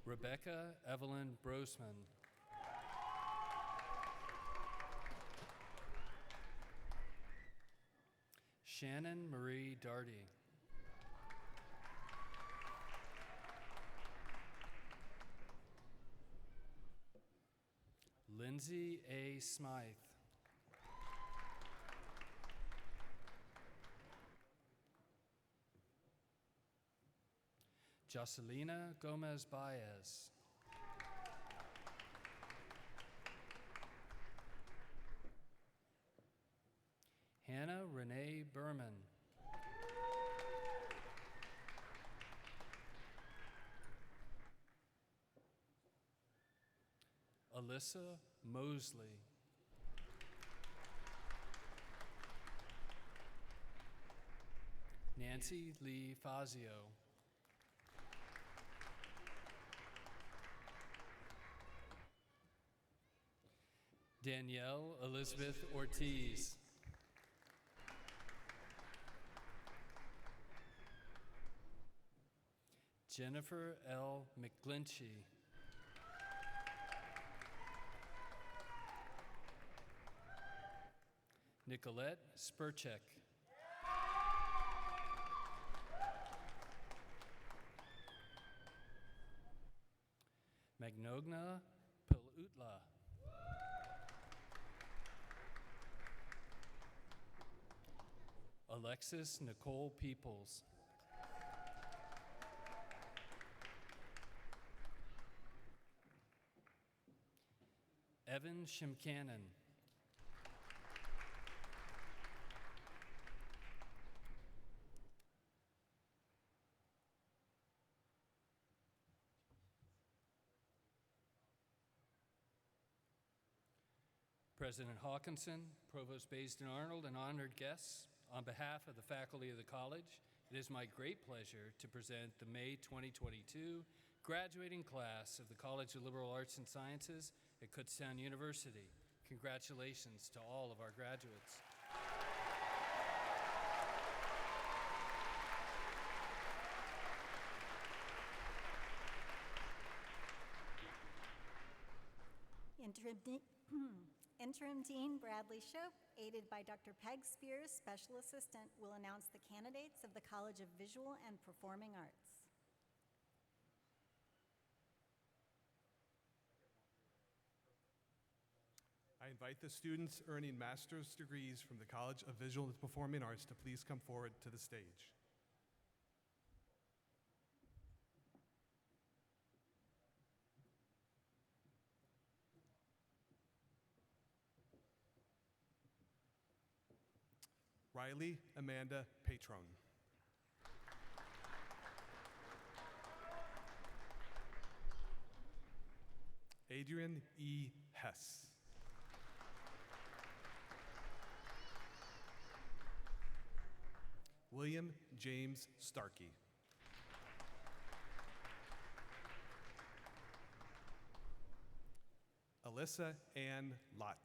Rebecca Evelyn Brosman. Shannon Marie Darty. Lindsay A. Smythe. Jocelina Gomez Baez. Hannah Renee Berman. Alyssa Mosley. Nancy Lee Fazio. Danielle Elizabeth Ortiz. Jennifer L. McGlinchey. Nicolette Spurchek. Magnogna Pilutla. Alexis Nicole Peoples. Evan Shimcannon. President Hawkinson, Provost Baisden Arnold, and honored guests, on behalf of the faculty of the college, it is my great pleasure to present the May 2022 graduating class of the College of Liberal Arts and Sciences at Kutztown University. Congratulations to all of our graduates. Interim Dean Bradley Shope, aided by Dr. Peg Spears, Special Assistant, will announce the candidates of the College of Visual and Performing Arts. I invite the students earning master's degrees from the College of Visual and Performing Arts to please come forward to the stage. Riley Amanda Patron. Adrian E. Hess. William James Starkey. Alyssa Ann Lott.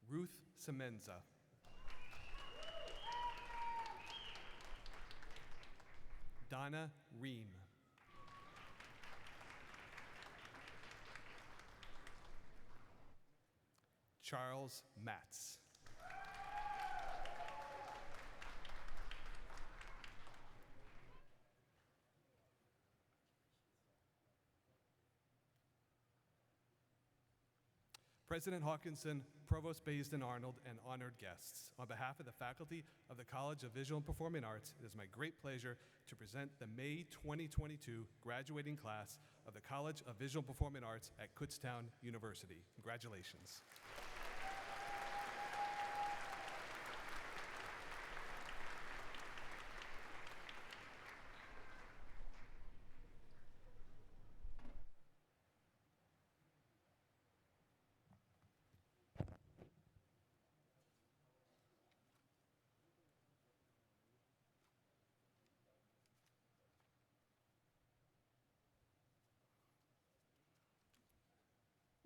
Ruth Semenza. Donna Ream. Charles Matz. President Hawkinson, Provost Baisden Arnold, and honored guests, on behalf of the faculty of the College of Visual and Performing Arts, it is my great pleasure to present the May 2022 graduating class of the College of Visual and Performing Arts at Kutztown University. Congratulations.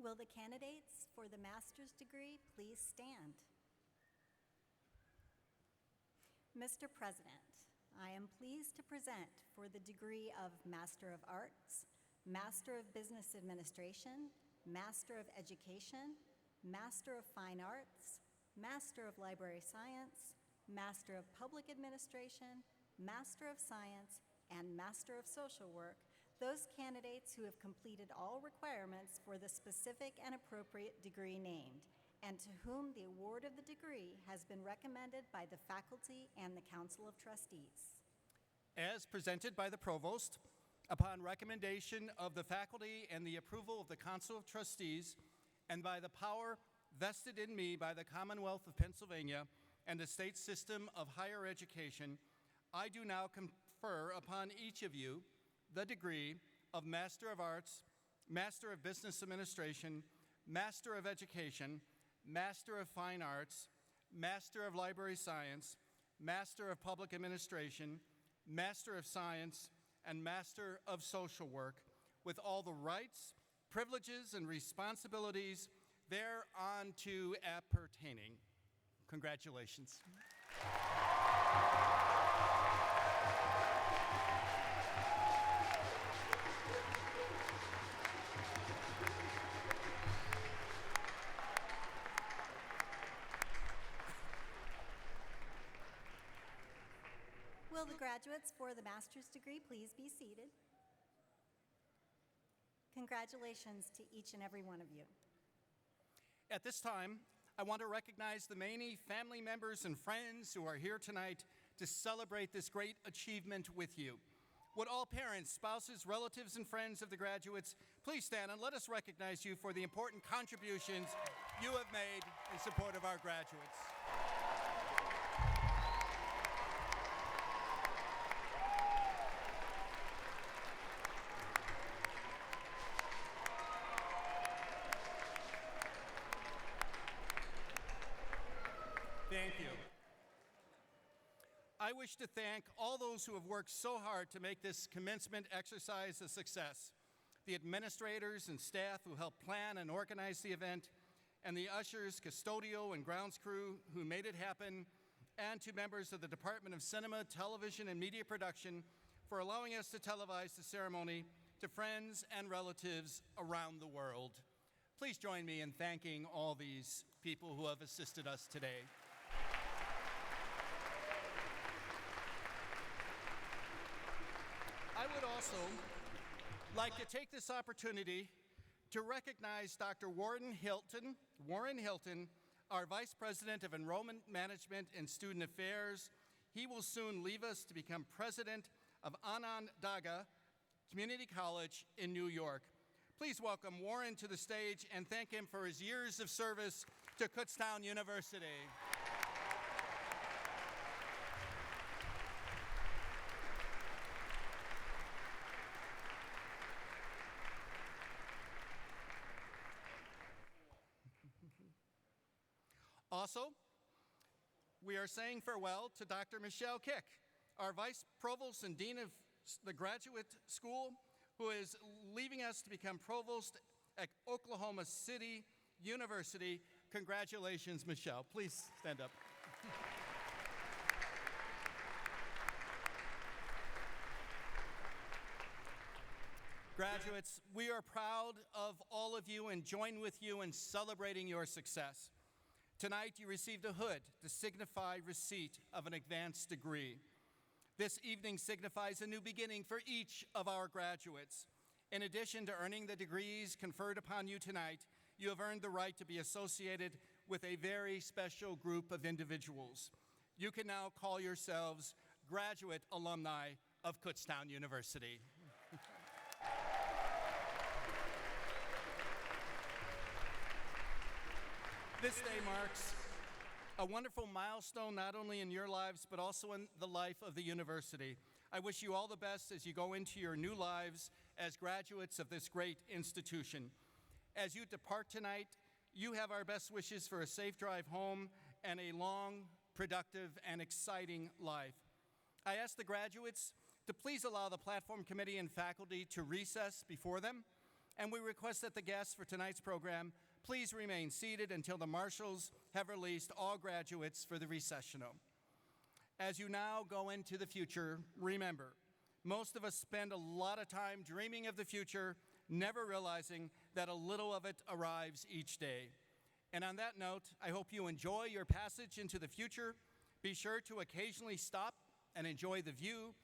Will the candidates for the master's degree please stand? Mr. President, I am pleased to present for the degree of Master of Arts, Master of Business Administration, Master of Education, Master of Fine Arts, Master of Library Science, Master of Public Administration, Master of Science, and Master of Social Work, those candidates who have completed all requirements for the specific and appropriate degree named, and to whom the award of the degree has been recommended by the faculty and the Council of Trustees. As presented by the Provost, upon recommendation of the faculty and the approval of the Council of Trustees, and by the power vested in me by the Commonwealth of Pennsylvania and the state system of higher education, I do now confer upon each of you the degree of Master of Arts, Master of Business Administration, Master of Education, Master of Fine Arts, Master of Library Science, Master of Public Administration, Master of Science, and Master of Social Work, with all the rights, privileges, and responsibilities thereunto appertaining. Congratulations. Will the graduates for the master's degree please be seated? Congratulations to each and every one of you. At this time, I want to recognize the many family members and friends who are here tonight to celebrate this great achievement with you. Would all parents, spouses, relatives, and friends of the graduates please stand and let us recognize you for the important contributions you have made in support of our graduates. Thank you. I wish to thank all those who have worked so hard to make this commencement exercise a success. The administrators and staff who helped plan and organize the event, and the ushers, custodial, and grounds crew who made it happen, and to members of the Department of Cinema, Television, and Media Production for allowing us to televise the ceremony to friends and relatives around the world. Please join me in thanking all these people who have assisted us today. I would also like to take this opportunity to recognize Dr. Warren Hilton, our Vice President of Enrollment Management and Student Affairs. He will soon leave us to become President of Onondaga Community College in New York. Please welcome Warren to the stage and thank him for his years of service to Kutztown University. Also, we are saying farewell to Dr. Michelle Kick, our Vice Provost and Dean of the Graduate School, who is leaving us to become Provost at Oklahoma City University. Congratulations, Michelle. Please stand up. Graduates, we are proud of all of you and join with you in celebrating your success. Tonight, you received a hood to signify receipt of an advanced degree. This evening signifies a new beginning for each of our graduates. In addition to earning the degrees conferred upon you tonight, you have earned the right to be associated with a very special group of individuals. You can now call yourselves graduate alumni of Kutztown University. This day marks a wonderful milestone not only in your lives, but also in the life of the university. I wish you all the best as you go into your new lives as graduates of this great institution. As you depart tonight, you have our best wishes for a safe drive home and a long, productive, and exciting life. I ask the graduates to please allow the platform committee and faculty to recess before them, and we request that the guests for tonight's program please remain seated until the marshals have released all graduates for the recessional. As you now go into the future, remember, most of us spend a lot of time dreaming of the future, never realizing that a little of it arrives each day. And on that note, I hope you enjoy your passage into the future. Be sure to occasionally stop and enjoy the view,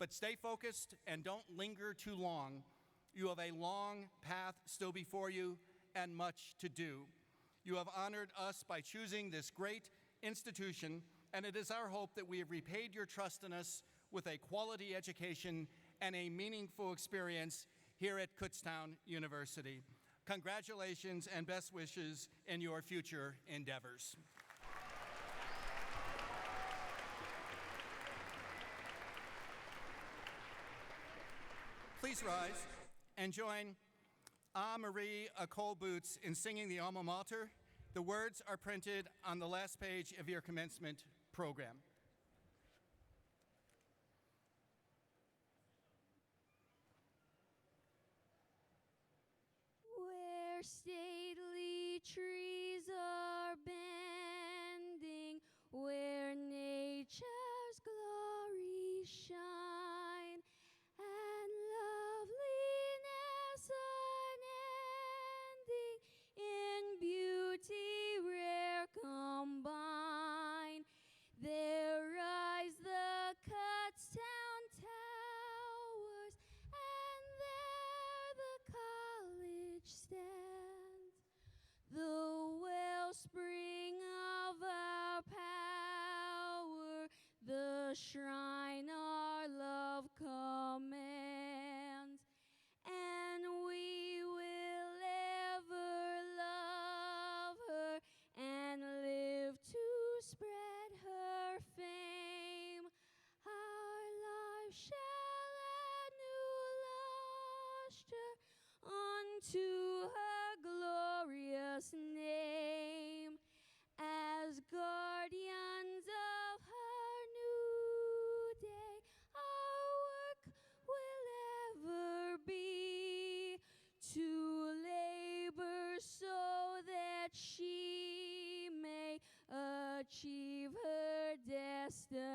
but stay focused and don't linger too long. You have a long path still before you and much to do. You have honored us by choosing this great institution, and it is our hope that we have repaid your trust in us with a quality education and a meaningful experience here at Kutztown University. Congratulations and best wishes in your future endeavors. Please rise and join Marie Cole Boots in singing the alma mater. The words are printed on the last page of your commencement program. Where stately trees are bending, where nature's glory shine, and loveliness unending in beauty rare combine. There rise the Kutztown towers, and there the college stands, the wellspring of our power, the shrine our love commands, and we will ever love her and live to spread her fame. Our life shall add new lustre unto her glorious name, as guardians of her new day. Our work will ever be to labor so that she may achieve her destiny.